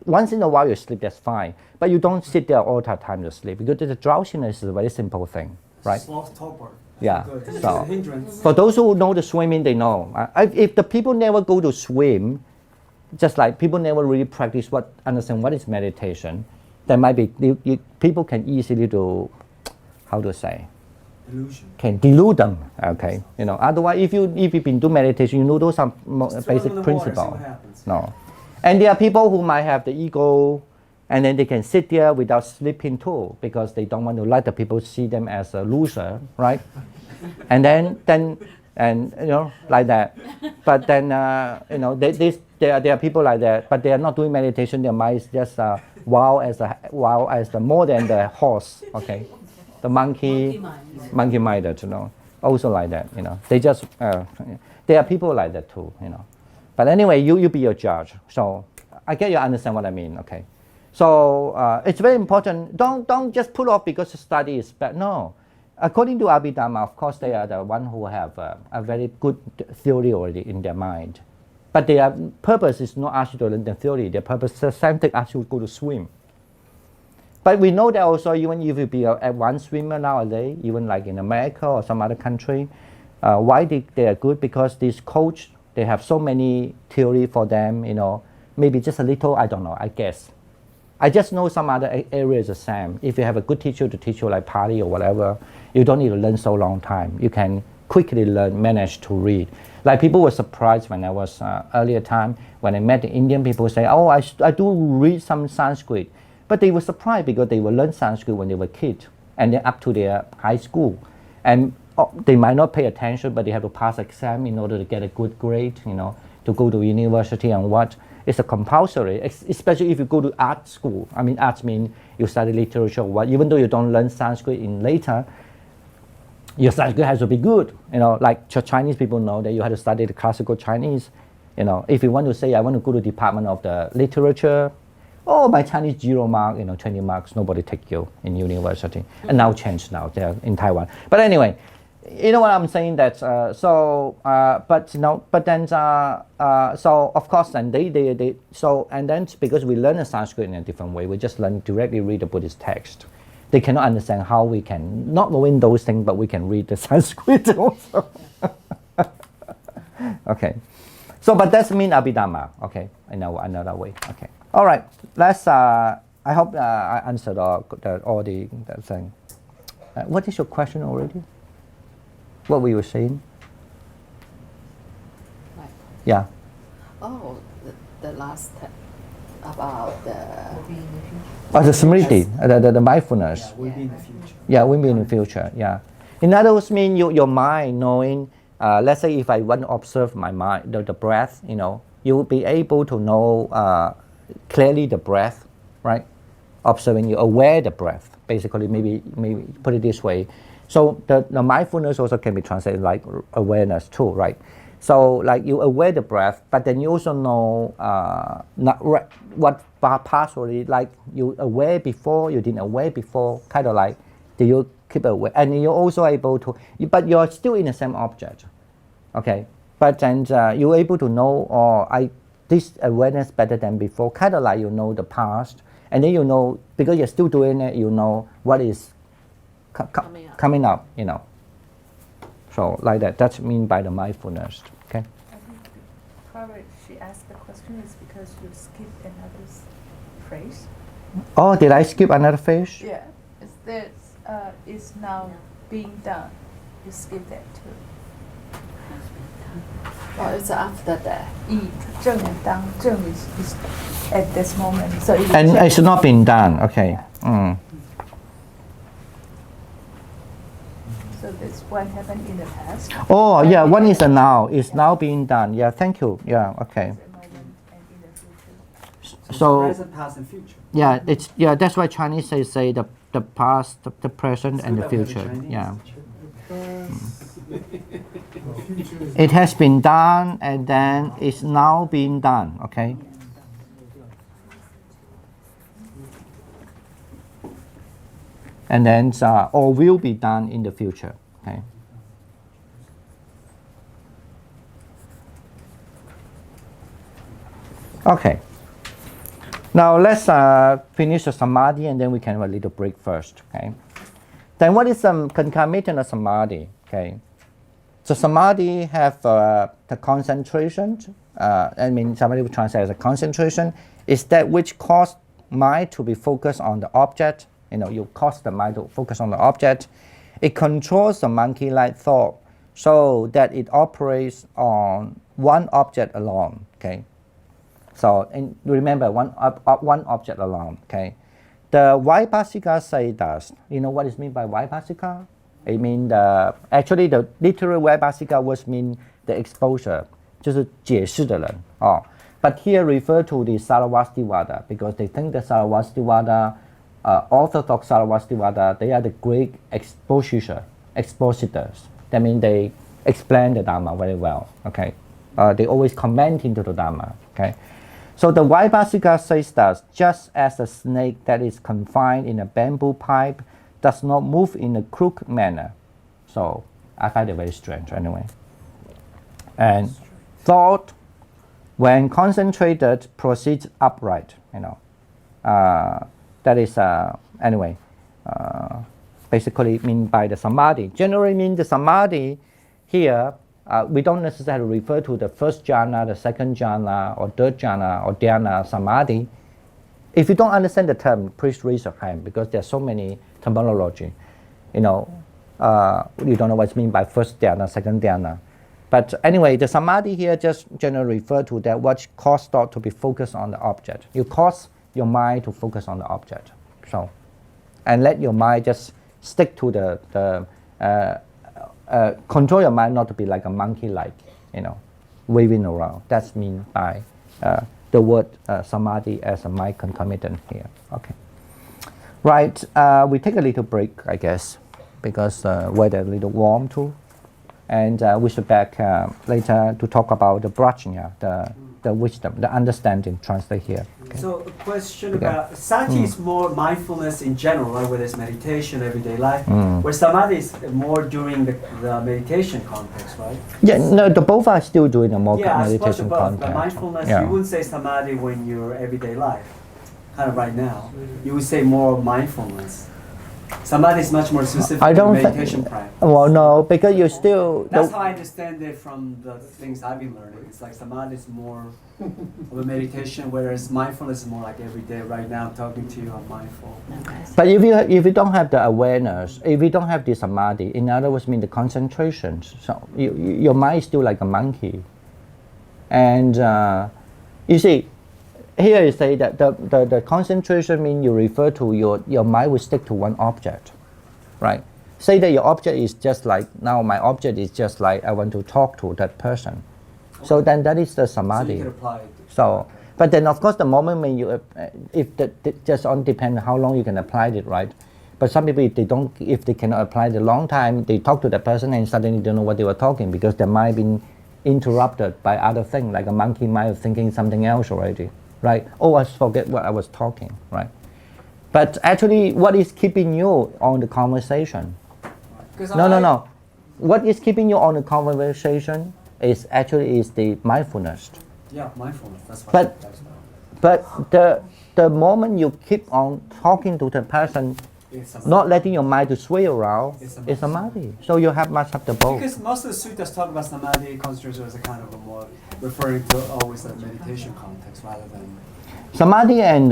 Once in a while you sleep, that's fine. But you don't sit there all the time to sleep, because the drowsiness is a very simple thing, right? Sloth torpor. Yeah. It's So a hindrance. for those who know the swimming, they know. If the people never go to swim, just like people never really practice understand what is meditation, there might be people can easily do, how to say, Illusion. can delude them. Okay, Otherwise, if you've been doing meditation, you know those are Just throw them basic in the water, see principles. what happens. No, and there are people who might have the ego, and then they can sit there without sleeping too, because they don't want to let the people see them as a loser, right? And then like that. But then there are people like that, but they are not doing meditation. Their mind is just wild as the more than the horse. Okay, the monkey-minded. Also like that. They just there are people like that too. But anyway, you be your judge. So I get you understand what I mean. Okay, so it's very important. Don't just put off because the study is bad. No, according to Abhidharma, of course, they are the one who have a very good theory already in their mind, but their purpose is not ask you to learn the theory. Their purpose is the same thing as you go to swim. But we know that also even if you be an advanced swimmer nowadays, even like in America or some other country, why they are good? Because these coach, they have so many theory for them, you know, maybe just a little, I don't know, I guess. I just know some other areas the same. If you have a good teacher to teach you like Pali or whatever, you don't need to learn so long time. You can quickly learn, manage to read. Like people were surprised when I was earlier time, when I met the Indian people say, oh, I do read some Sanskrit. But they were surprised because they will learn Sanskrit when they were kids and then up to their high school. And they might not pay attention, but they have to pass exam in order to get a good grade, you know, to go to university and what. It's a compulsory, especially if you go to art school. I mean, arts means you study literature or what. Even though you don't learn Sanskrit in later, your Sanskrit has to be good. You know, like Chinese people know that you have to study the classical Chinese. You know, if you want to say, I want to go to Department of the Literature, oh, my Chinese 0 mark, you know, 20 marks, nobody take you in university. And now changed now, they're in Taiwan. But anyway, you know what I'm saying that, but you know, but then, so of course then and then because we learn the Sanskrit in a different way, we just learn directly read the Buddhist text. They cannot understand how we can, not knowing those things, but we can read the Sanskrit also. Okay. So, but that's mean Abhidharma, okay, in another way, okay. All right, let's, I hope I answered all the thing. What is your question already? What were you saying? Right. Yeah. Oh, the last about the. Oh, the smriti, the mindfulness. Yeah, will be in the future. Yeah, will be in the future, yeah. In other words, mean your mind knowing, let's say if I want to observe my mind, the breath, you know, you will be able to know clearly the breath, right? Observing, you aware the breath. Basically, maybe put it this way. So the mindfulness also can be translated like awareness too, right? So like you aware the breath, but then you also know what past already, like you aware before, you didn't aware before, kind of like, do you keep aware? And you're also able to, but you're still in the same object, okay? But then you're able to know, this awareness better than before, kind of like you know the past, and then you know, because you're still doing it, you know what is coming up, you know. So like that, that's mean by the mindfulness, okay? I think probably she asked the question is because you skipped another phrase. Oh, did I skip another phrase? Yeah, it's this is now being done. You skip that too. Oh, it's after that. 正当正 is at this moment. So it And it's not been done, okay. Yeah. So this one happened in the past. Oh, yeah, one is a now, it's now being done. Yeah, thank you. Yeah, okay. At the moment and in the future. So, present, past, and future. yeah, that's why Chinese say the past, the present, and the Still that future. with the Chinese, Yeah. The future is It has been done and then it's now being done, okay? And then, or will be done in the future, okay? Okay. Now let's finish the samadhi and then we can have a little break first, okay? Then what is some concomitant samadhi, okay? So samadhi have the concentration. I mean, somebody would translate as a concentration is that which cause mind to be focused on the object. You know, you cause the mind to focus on the object. It controls the monkey-like thought so that it operates on one object alone. Okay. So and remember one object alone. Okay. The Vaibhasika say that. You know what is meant by Vaibhasika? I mean actually the literal Vaibhasika was mean the exposure, 就是解释的人 But here refer to the Sarvastivada because they think the Sarvastivada, Orthodox Sarvastivada, they are the great expositors. That means they explain the Dharma very well. Okay, they always comment into the Dharma. Okay, So the Vaibhasika says that just as a snake that is confined in a bamboo pipe does not move in a crooked manner. So I find it very strange anyway. And thought, when concentrated, proceeds upright. That is anyway. Basically mean by the samadhi. Generally mean the samadhi here. We don't necessarily refer to the first jhana, the second jhana, or third jhana, or dhyana samadhi. If you don't understand the term, please raise your hand because there are so many terminology. You don't know what's meant by first dhyana, second dhyana. But anyway, the samadhi here just generally refer to that what cause thought to be focused on the object. You cause your mind to focus on the object. So, and let your mind just stick to the control your mind not to be like a monkey, waving around. That's mean by the word samadhi as a mind concomitant here. Okay. Right. We take a little break, I guess, because weather a little warm too. And we should back later to talk about the prajna, the wisdom, the understanding, translate here. Okay. So a question about sati is more mindfulness in general, right? Whether it's meditation, everyday life, where samadhi is more during the meditation context, right? Yeah, no, the both are still doing a more I suppose meditation both. context. But mindfulness, Yeah. you wouldn't say samadhi when you're everyday life, kind of right now. You would say more mindfulness. Samadhi is much more specific I don't meditation practice. Well, no, because you still. That's how I understand it from the things I've been learning. It's like samadhi is more of a meditation, whereas mindfulness is more like every day. Right now, I'm talking to you, I'm mindful. But if you don't have the awareness, if you don't have the samadhi, in other words, mean the concentration, so your mind is still like a monkey. And you see, here you say that the concentration means you refer to your mind will stick to one object, right? Say that your object is just like, now my object is just like I want to talk to that person. Okay. So then that is the samadhi. So you can apply it. So, but then of course the moment when you, if just on depend how long you can apply it, right? But some people, if they cannot apply it a long time, they talk to the person and suddenly don't know what they were talking because their mind been interrupted by other things, like a monkey might be thinking something else already. Right? Oh, I forget what I was talking, right? But actually, what is keeping you on the conversation? No. What is keeping you on the conversation is the mindfulness. Yeah, mindfulness. That's what. But the moment you keep on talking to the person, not letting your mind to sway around, is samadhi. So you must have the both. Because most of the suttas talk about samadhi concentration as a kind of a more referring to always a meditation context rather than. Samadhi and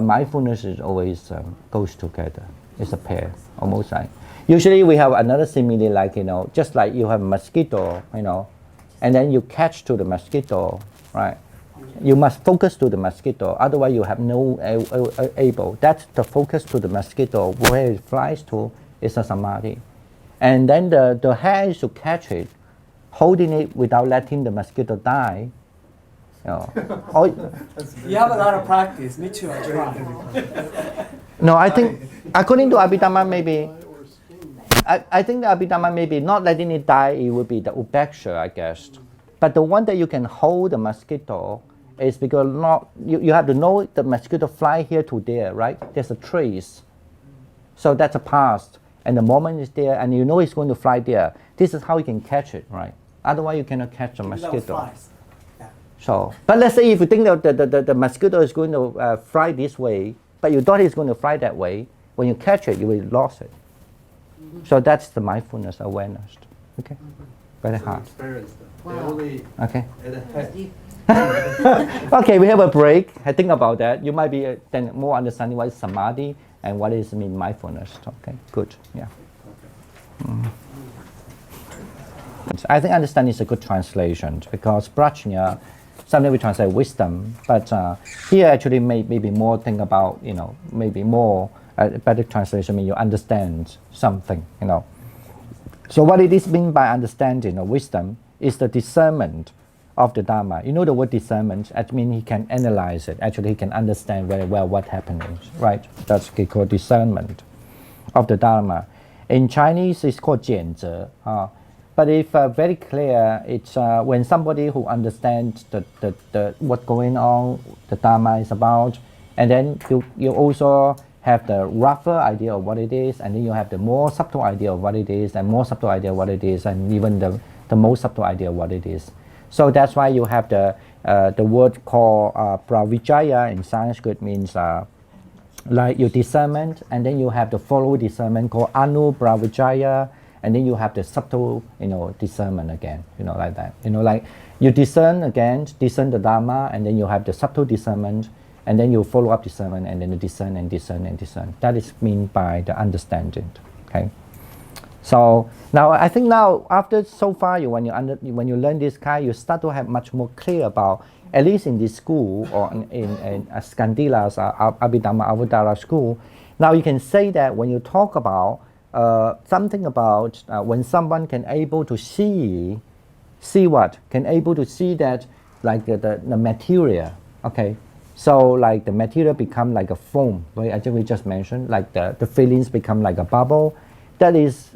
mindfulness is always goes together. It's a pair, almost like. Usually we have another simile like just like you have a mosquito, and then you catch to the mosquito, right? You must focus to the mosquito, otherwise you have no able. That's the focus to the mosquito, where it flies to is a samadhi. And then the hand should catch it, holding it without letting the mosquito die. You have a lot of practice. Me too, I try. No, I think according to Abhidharma maybe, I think the Abhidharma maybe not letting it die, it would be the upeksha, I guess. But the one that you can hold the mosquito is because you have to know the mosquito fly here to there, right? There's a trace. So that's a past. And the moment is there and you know it's going to fly there. This is how you can catch it, right? Otherwise you cannot catch a mosquito. Yeah. So, but let's say if you think that the mosquito is going to fly this way, but you thought it's going to fly that way, when you catch it, you will lose it. So that's the mindfulness awareness. Okay? Very hard. Wow. Okay. Okay, we have a break. I think about that. You might be then more understanding what is samadhi and what is mean mindfulness. Okay, good. Yeah. I think understanding is a good translation because prajna, sometimes we translate wisdom, but here actually maybe more think about maybe more a better translation means you understand something. So what it is mean by understanding or wisdom is the discernment of the Dharma. You know the word discernment, that means he can analyze it. Actually, he can understand very well what happening, right? That's called discernment of the Dharma. In Chinese, it's called 见者. But if very clear, it's when somebody who understands the what's going on, the Dharma is about, and then you also have the rougher idea of what it is, and then you have the more subtle idea of what it is, and more subtle idea of what it is, and even the most subtle idea of what it is. So that's why you have the word called pravijaya in Sanskrit means like your discernment, and then you have the follow discernment called anu pravijaya, and then you have the subtle, discernment again, like that. Like you discern the Dharma, and then you have the subtle discernment, and then you follow up discernment, and then you discern and discern and discern. That is meant by the understanding. Okay. So now I think after so far when you learn this kind, you start to have much more clear about, at least in this school or in Skandila's Abhidharmavatara school. Now you can say that when you talk about something about when someone can able to see what? Can able to see that like the material, okay? So like the material become like a foam, right? I think we just mentioned, like the feelings become like a bubble. That is,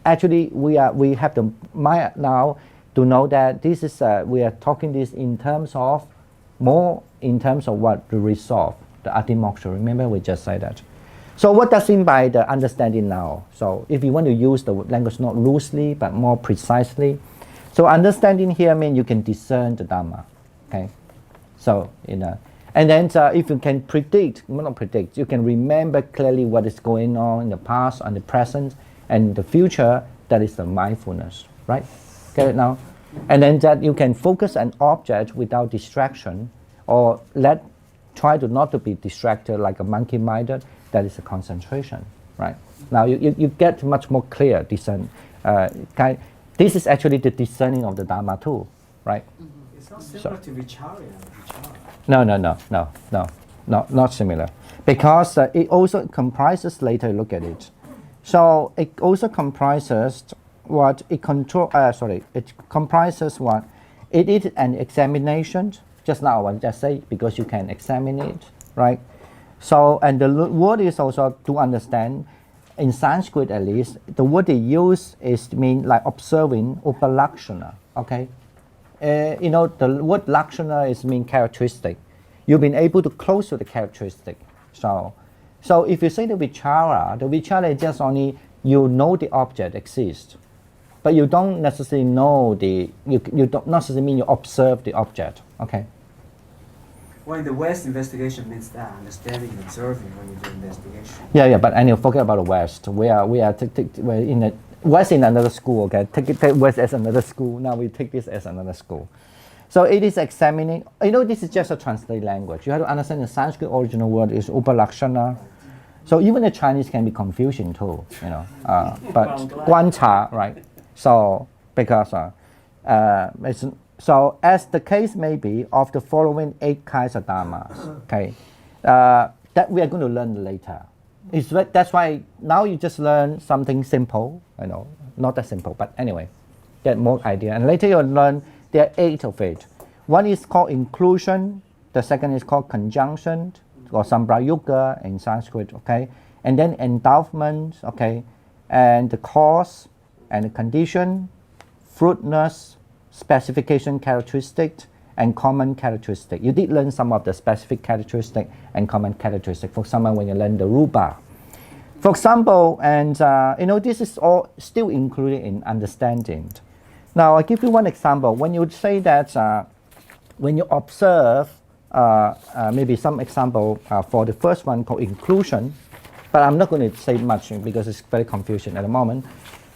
actually we have the mind now to know that this is, we are talking this in terms of what? To resolve, the atimoksha. Remember we just said that. So what does it mean by the understanding now? So if you want to use the language not loosely but more precisely, so understanding here means you can discern the Dhamma, okay? So and then if you can you can remember clearly what is going on in the past and the present and the future. That is the mindfulness, right? Get it now? And then that you can focus an object without distraction, or try to not to be distracted like a monkey-minded. That is a concentration, right? Now you get much more clear discern. This is actually the discerning of the Dharma too, right? It's not similar to Vicharya. No, not similar. Because it also comprises, later look at it. So it also comprises what? It comprises what? It is an examination. Just now I just say, because you can examine it, right? So, and the word is also to understand, in Sanskrit at least, the word they use is to mean like observing, upalakshana, okay? The word lakshana is mean characteristic. You've been able to close to the characteristic. So if you say the vichara is just only, you know the object exists, but you don't necessarily know you don't necessarily mean you observe the object, okay? Well, in the West, investigation means that, understanding and observing when you do investigation. Yeah, but anyway, forget about the West. We're in the West in another school, okay? Take West as another school. Now we take this as another school. So it is examining. This is just a translated language. You have to understand the Sanskrit original word is upalakshana. So even the Chinese can be confusing too, but guancha, right? So because so as the case may be of the following 8 kinds of dharmas, okay, that we are going to learn later. That's why now you just learn something simple, not that simple, but anyway, get more idea. And later you'll learn there are 8 of it. One is called inclusion, the second is called conjunction, or samprayuga in Sanskrit, okay, and then endowment, okay, and the cause and the condition, fruitness, specification characteristic, and common characteristic. You did learn some of the specific characteristic and common characteristic. For example, when you learn the rupa. For example, and this is all still included in understanding. Now, I'll give you one example. When you say that, when you observe, maybe some example for the first one called inclusion, but I'm not going to say much because it's very confusing at the moment.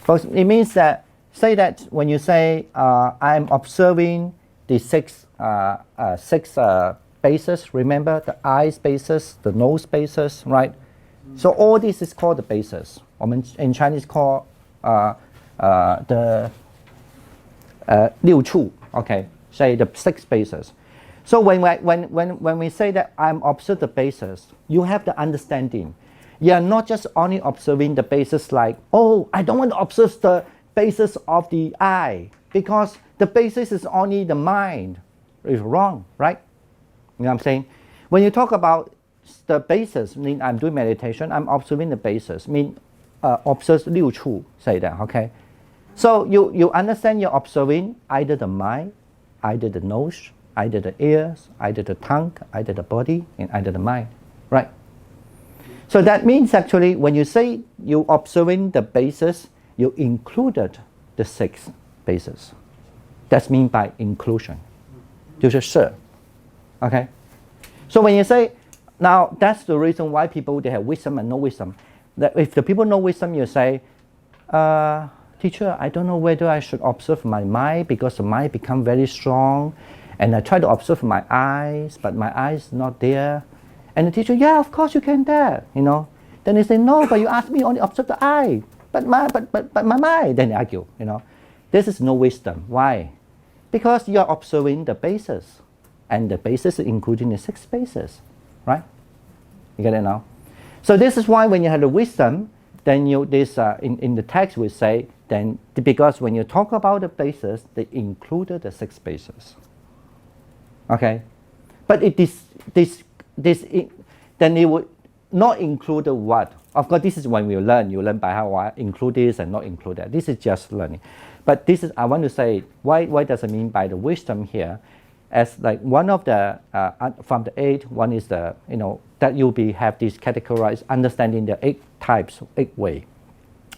But it means that, say that when you say, I'm observing the six bases, remember the eye spaces, the nose spaces, right? So all this is called the bases. In Chinese called the 六处, okay, say the 6 bases. So when we say that I'm observing the bases, you have the understanding. You are not just only observing the bases like, oh, I don't want to observe the basis of the eye because the basis is only the mind. It's wrong, right? You know what I'm saying? When you talk about the basis, mean I'm doing meditation, I'm observing the basis, mean observe 六处, say that, okay? So you understand you're observing either the mind, either the nose, either the ears, either the tongue, either the body, and either the mind, right? So that means actually when you say you observing the bases, you included the 6 bases. That's mean by inclusion. 就是是. Okay? So when you say, now that's the reason why people they have wisdom and no wisdom. That if the people know wisdom, you say, teacher, I don't know whether I should observe my mind because the mind become very strong, and I try to observe my eyes, but my eyes not there. And the teacher, yeah, of course you can there, you know. Then they say, no, but you asked me only observe the eye, but my mind. Then they argue, you know. This is no wisdom. Why? Because you are observing the bases, and the bases is including the 6 bases, right? You get it now? So this is why when you have the wisdom, then in the text we say, then because when you talk about the bases, they included the 6 bases. Okay? But then it would not include the what? Of course, this is when you learn by how I include this and not include that. This is just learning. But this is, I want to say, why does it mean by the wisdom here? As like one of the, from the 8, one is the, you know, that you'll have this categorized understanding the 8 types, 8 way.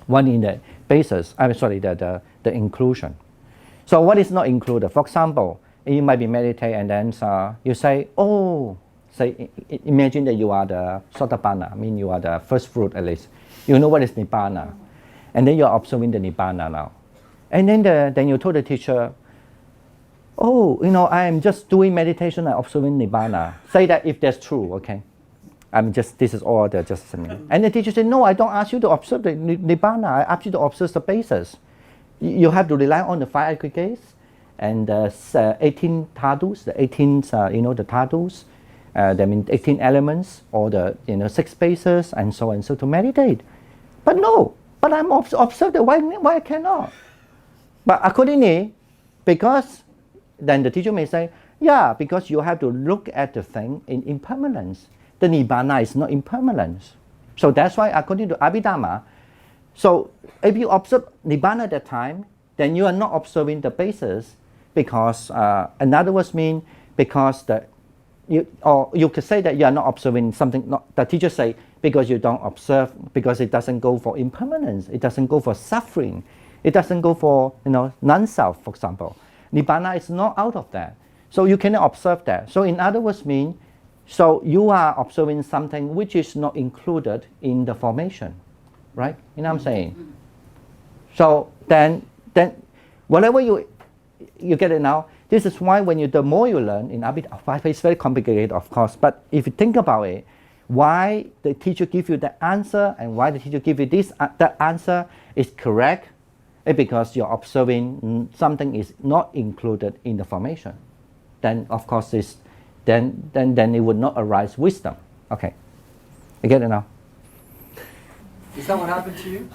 One in the basis, the inclusion. So what is not included? For example, you might be meditating and then you say, oh, imagine that you are the Sotapanna, I mean you are the first fruit at least. You know what is Nibbana. And then you are observing the Nibbana now. And then you told the teacher, oh, you know, I am just doing meditation and observing Nibbana. Say that if that's true, okay? This is all the just saying. And the teacher said, no, I don't ask you to observe the Nibbana. I ask you to observe the bases. You have to rely on the 5 aggregates and the 18 tadus, the 18, the tadus. That means 18 elements or the 6 bases and so on and so to meditate. But no, but I'm observed. Why I cannot? But accordingly, because then the teacher may say, yeah, because you have to look at the thing in impermanence. The Nibbana is not impermanence. So that's why according to Abhidharma, so if you observe Nibbana at that time, then you are not observing the basis because, in other words, mean because you could say that you are not observing something, the teacher say, because you don't observe, because it doesn't go for impermanence, it doesn't go for suffering, it doesn't go for, non-self, for example. Nibbana is not out of that. So you cannot observe that. So in other words, so you are observing something which is not included in the formation, right? You know what I'm saying? So then whatever you get it now. This is why the more you learn in Abhidharma, it's very complicated, of course. But if you think about it, why the teacher give you the answer and why the teacher give you that answer is correct, it's because you're observing something is not included in the formation. Then of course then it would not arise wisdom. Okay, you get it now? Is that what happened to you?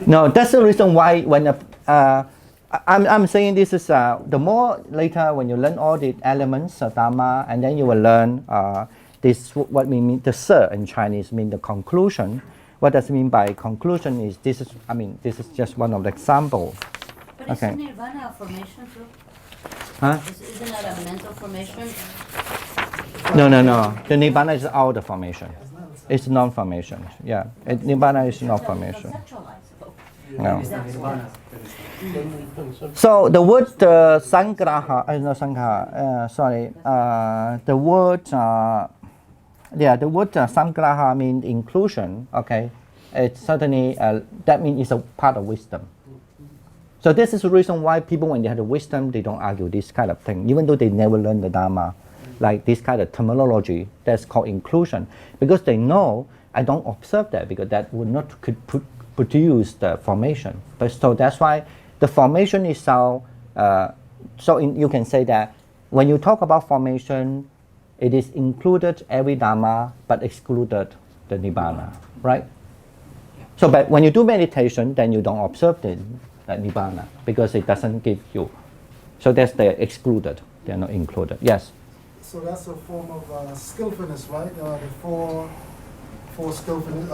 No, that's the reason why when I'm saying this is the more later when you learn all the elements of Dharma, and then you will learn this what we mean the se in Chinese mean the conclusion. What does it mean by conclusion is this is just one of the examples. But Okay. isn't Nirvana a formation too? Huh? Isn't that a mental formation? No. The Nibbana is out of formation. It's non-formation. Yeah, Nibbana is not formation. Conceptualized. No. Is that Nibbana? So the word sangraha, the word sangraha means inclusion. Okay, it's certainly that means it's a part of wisdom. So this is the reason why people, when they have the wisdom, they don't argue this kind of thing, even though they never learn the Dharma, like this kind of terminology that's called inclusion, because they know I don't observe that because that would not produce the formation. But so that's why the formation is you can say that when you talk about formation, it is included every Dharma but excluded the Nibbana, right? So but when you do meditation, then you don't observe the Nibbana because it doesn't give you. So that's the excluded, they're not included. Yes? So that's a form of skillfulness, right? The four skillfulness.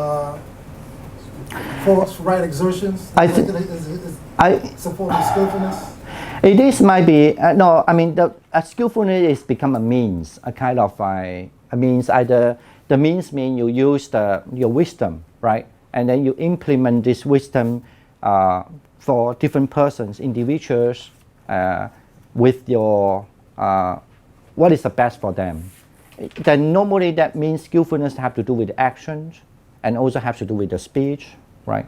force right exertions? I Is thi- it- is I, supporting skillfulness? it is might be no. I mean, a skillfulness is become a means, a kind of a means. Either the means mean you use your wisdom, right, and then you implement this wisdom for different persons, individuals, with your what is the best for them. Then normally that means skillfulness have to do with actions, and also have to do with the speech, right?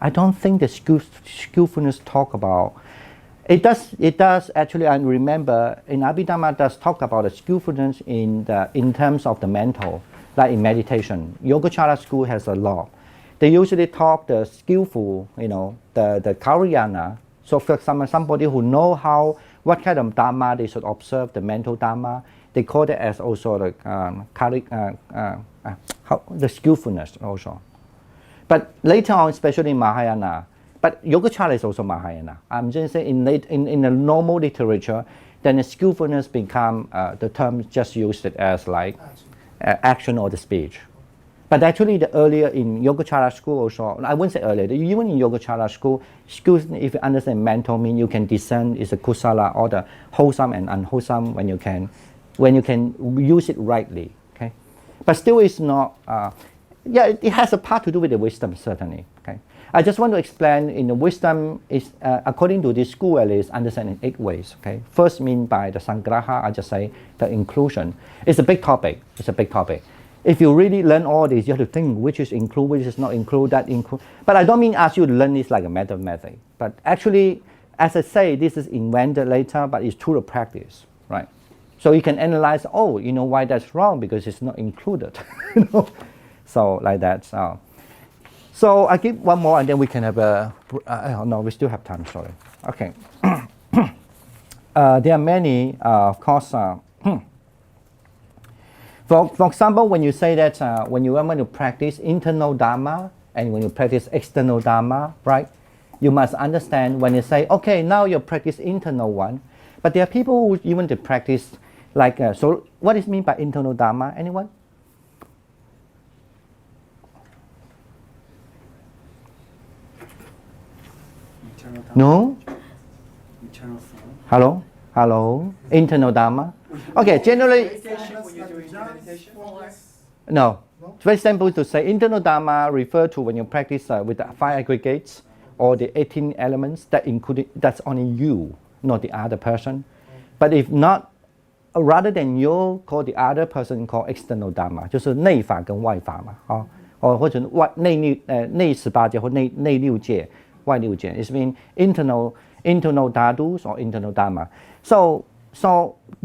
I don't think the skillfulness talk about. It does actually. I remember in Abhidharma does talk about the skillfulness in terms of the mental, like in meditation. Yogacara school has a lot. They usually talk the skillful, the kalyana. So for example, somebody who know what kind of dharma they should observe, the mental dharma, they call it as also the skillfulness also. But later on, especially in Mahayana, but Yogacara is also Mahayana. I'm just saying in the normal literature, then the skillfulness become the term just used it as like action or the speech. But actually, the earlier in Yogacara school also, I wouldn't say earlier, even in Yogacara school, if you understand mental, mean you can discern is a kusala or the wholesome and unwholesome when you can use it rightly. Okay, but still it's not. It has a part to do with the wisdom certainly. Okay, I just want to explain in the wisdom is according to this school at least understand in 8 ways. Okay, first mean by the sangraha, I just say the inclusion. It's a big topic. If you really learn all this, you have to think which is include, which is not include, that include. But I don't mean ask you to learn this like a method. But actually, as I say, this is invented later, but it's through the practice, right? So you can analyze, why that's wrong because it's not included, So like that. So I give one more, and then we can have a. No, we still have time. Sorry. Okay. There are many, of course. For example, when you say that when you want to practice internal dharma and when you practice external dharma, right? You must understand when you say, okay, now you practice internal one, but there are people who even to practice like. So what is mean by internal dharma? Anyone? Internal dharma. No. Internal form. Hello. Internal dharma. Okay, generally. Meditation, when you're doing meditation? No. It's very simple to say internal dharma refer to when you practice with the 5 aggregates or the 18 elements that's only you, not the other person. But if not, rather than you call the other person called external dharma, 就是内法跟外法嘛，或者内18戒或内6戒、外6戒。It means internal dhadus or internal dharma. So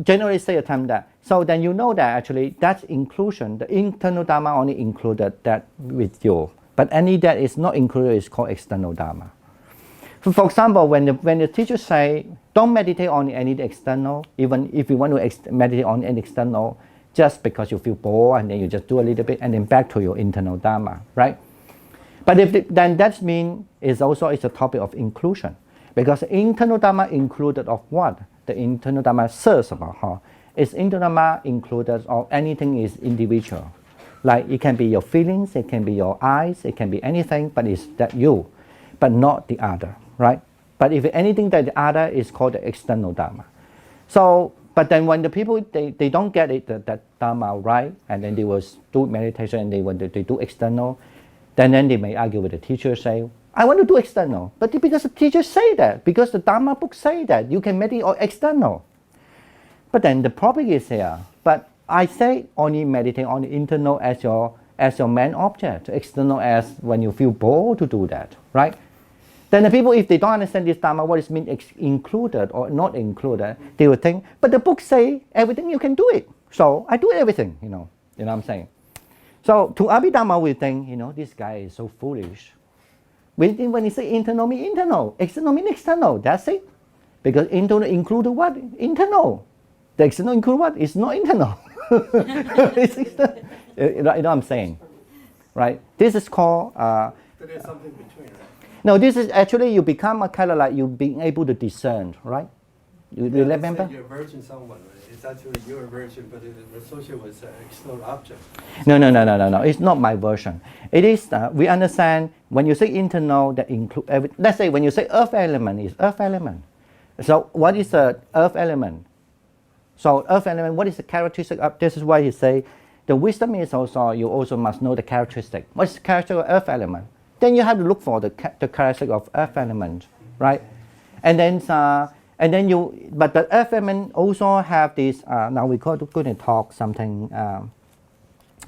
generally say a term that. So then you know that actually that's inclusion. The internal dharma only included that with you, but any that is not included is called external dharma. For example, when the teacher say don't meditate on any external, even if you want to meditate on an external, just because you feel bored and then you just do a little bit and then back to your internal dharma, right? But then that means it's a topic of inclusion, because internal dharma included of what? The internal dharma says about her. Is internal dharma included or anything is individual? Like it can be your feelings, it can be your eyes, it can be anything, but it's that you, but not the other, right? But if anything that the other is called the external dharma. So, but then when the people they don't get it that dharma right, and then they will do meditation and they do external, then they may argue with the teacher, say, I want to do external, but because the teacher say that, because the Dharma book say that you can meditate on external. But then the problem is here. But I say only meditate on the internal as your main object, external as when you feel bored to do that, right? Then the people, if they don't understand this Dharma, what is mean included or not included, they will think, but the book say everything you can do it, so I do everything, you know what I'm saying? So to Abhidharma, we think, this guy is so foolish. When he say internal mean internal, external mean external, that's it. Because internal include what? Internal. The external include what? It's not internal. It's external. You know what I'm saying? Right? This is called... There's something between, right? No, this is actually you become a kind of like you being able to discern, right? You Let's remember? say you're virgin someone, right? It's actually your virgin, but it is associated with external object. No. It's not my version. It is, we understand when you say internal, that include, let's say when you say earth element, is earth element. So what is the earth element? So earth element, what is the characteristic of, this is why he say, the wisdom is also, you also must know the characteristic. What is the characteristic of earth element? Then you have to look for the characteristic of earth element, right? And then but the earth element also have this, now we're going to talk something,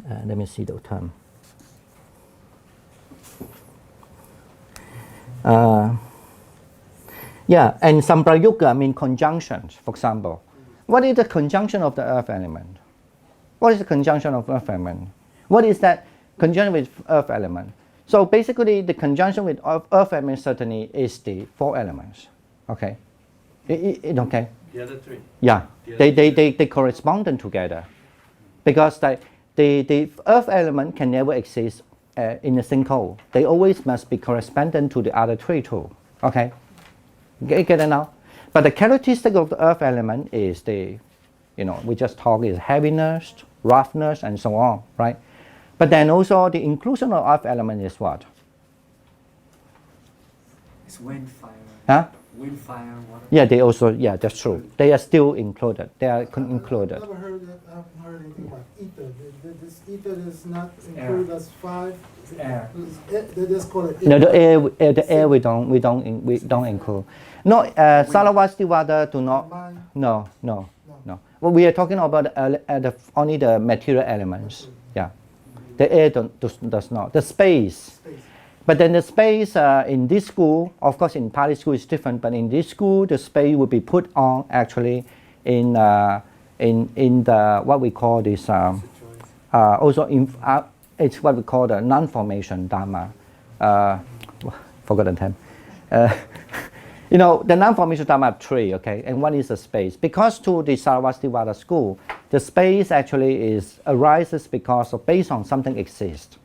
let me see the term. Yeah, and samprayuga mean conjunctions, for example. What is the conjunction of the earth element? What is the conjunction of earth element? What is that conjunction with earth element? So basically, the conjunction with earth element certainly is the 4 elements. Okay, okay. The other 3. Yeah, they correspond together, because the earth element can never exist in a single. They always must be correspondent to the other 3 too. Okay, get it now? But the characteristic of the earth element is we just talk is heaviness, roughness, and so on, right? But then also the inclusion of earth element is what? It's wind, fire. Huh? Wind, fire, water. Yeah, they also, yeah, that's true. They are still included. They are included. I've never heard that. I haven't heard anything about ether. This ether is not included as 5. It's air. They just call it. No, the air we don't include. No, Salavastivada do not. Mind. No. Well, we are talking about only the material elements. Yeah, the air does not. The space. But then the space in this school, of course, in Pali school is different. But in this school, the space will be put on actually in the what we call this. Also it's what we call the non-formation dharma. Forgotten term. The non-formation dharma have 3, okay, and one is the space. Because to the Sarvastivada school, the space actually arises because based on something exists.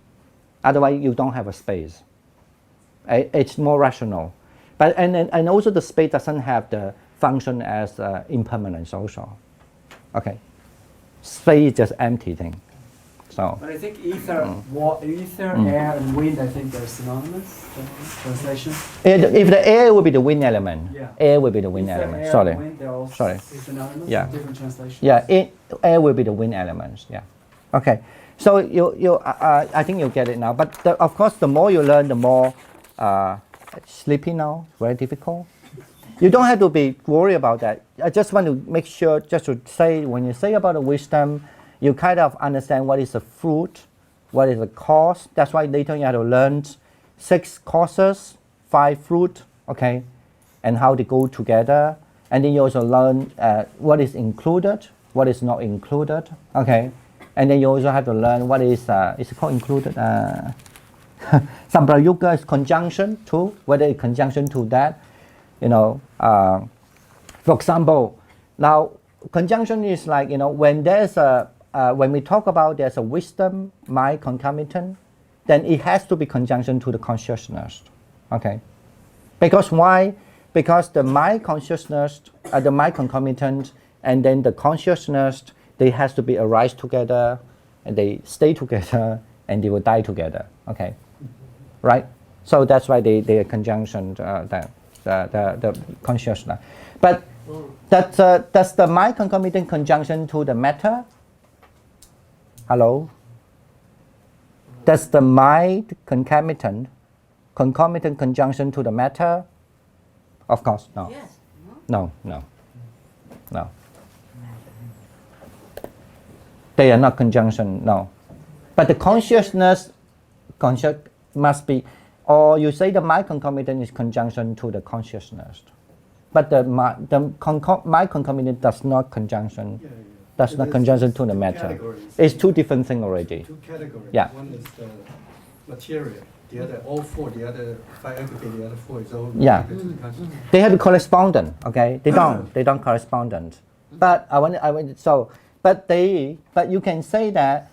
Otherwise, you don't have a space. It's more rational, but and also the space doesn't have the function as impermanence also. Okay, space is just empty thing. So. But I think ether, air, and wind, I think they're synonymous. Translation. If the air will be the wind element, Yeah. air will be the wind Ether, element. air, Sorry. and wind, they're all Sorry. synonymous. Yeah. Different translations. Yeah, air will be the wind elements. Yeah. Okay. So I think you get it now. But of course, the more you learn, the more sleepy now. Very difficult. You don't have to be worried about that. I just want to make sure, just to say, when you say about the wisdom, you kind of understand what is the fruit, what is the cause. That's why later you have to learn 6 causes, 5 fruit, okay, and how they go together. And then you also learn what is included, what is not included, okay. And then you also have to learn what is it called included? Samprayuga is conjunction to, whether it's conjunction to that, for example, now conjunction is like, when there's when we talk about there's a wisdom, mind concomitant, then it has to be conjunction to the consciousness, okay? Because why? Because the mind consciousness, the mind concomitant, and then the consciousness, they has to be arise together, and they stay together, and they will die together, okay? Right? So that's why they are conjunction, the consciousness. But does the mind concomitant conjunction to the matter? Hello? Does the mind concomitant conjunction to the matter? Of course, no. Yes. No. They are not conjunction, no. But the consciousness must be, or you say the mind concomitant is conjunction to the consciousness. But the mind concomitant does not conjunction. That's not conjunction to the matter. Categories. It's 2 different things already. 2 categories. Yeah. One is the material. The other, all 4. The other 5 aggregate. The other 4 is all Yeah. related to the consciousness. They have a correspondent, okay? They don't correspondent. But but you can say that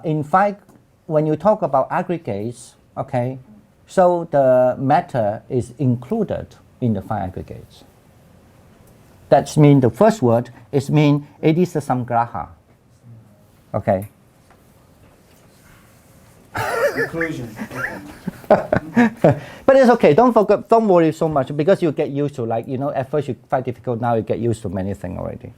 in fact, when you talk about aggregates, okay, so the matter is included in the 5 aggregates. That means the first word is mean it is a samgraha. Okay. Inclusion. But it's okay. Don't worry so much because you get used to, like, at first you find difficult. Now you get used to many things already.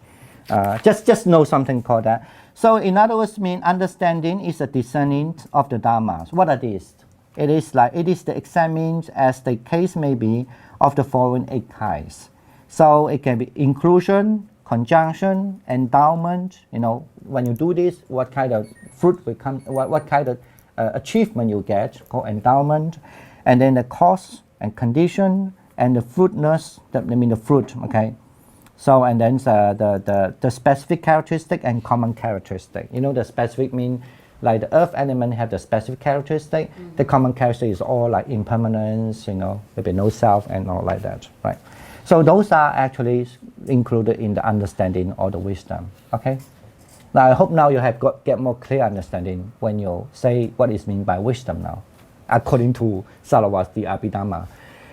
Just know something called that. So in other words, mean understanding is a discerning of the dharmas. What are these? It is the examining, as the case may be, of the following 8 kinds. So it can be inclusion, conjunction, endowment. When you do this, what kind of fruit will come? What kind of achievement you get, called endowment, and then the cause and condition and the fruitness. The fruit. Okay. So and then the specific characteristic and common characteristic. The specific mean like the earth element have the specific characteristic. The common characteristic is all like impermanence. Maybe no self and all like that. Right. So those are actually included in the understanding or the wisdom. Okay. Now I hope now you have get more clear understanding when you say what is meant by wisdom now, according to Saravati Abhidharma.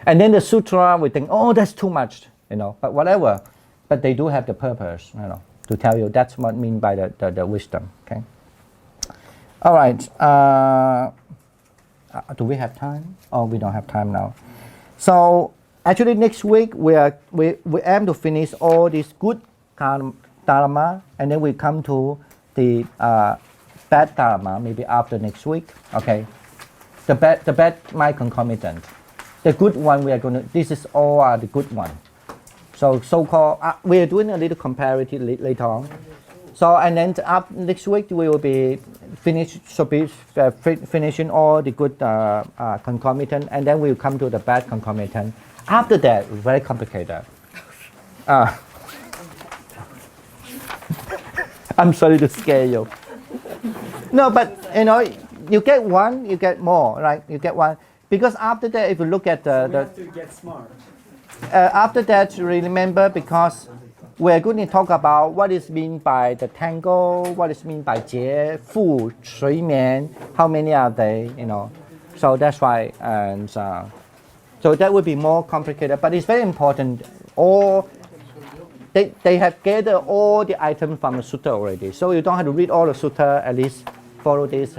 And then the sutra, we think, oh, that's too much, but whatever. But they do have the purpose, to tell you that's what mean by the wisdom. Okay. All right. Do we have time? Oh, we don't have time now. So actually, next week we aim to finish all these good dharma, and then we come to the bad dharma maybe after next week. Okay. The bad might concomitant. The good one we are going to. This is all the good one. So-called, we are doing a little comparative later on. So and then next week we will be finishing all the good concomitant, and then we will come to the bad concomitant. After that, very complicated. I'm sorry to scare you. No, but you get one, you get more, right? You get one because after that, if you look at We have to get smart. after that, remember, because we're going to talk about what is meant by the tango, what is meant by jie, fu, shui mian, how many are they, So that's why, and so that would be more complicated, but it's very important. They have gathered all the items from the sutta already, so you don't have to read all the sutta. At least follow this.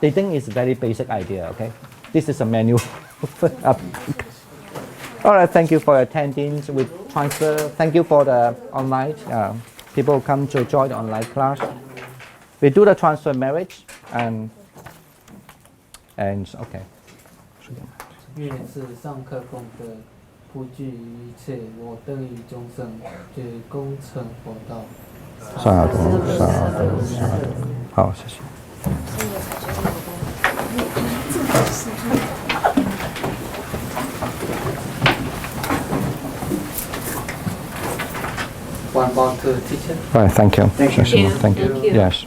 They think it's a very basic idea. Okay, this is a manual. All right, thank you for attending with transfer. Thank you for the online people come to join the online class. We do the transfer marriage and okay. 愿是上课功德，不惧于一切，我等于众生，皆功成佛道。萨埵萨埵萨埵。好，谢谢。One more to teacher. Right, thank you. Thank you. Thank you. Yes.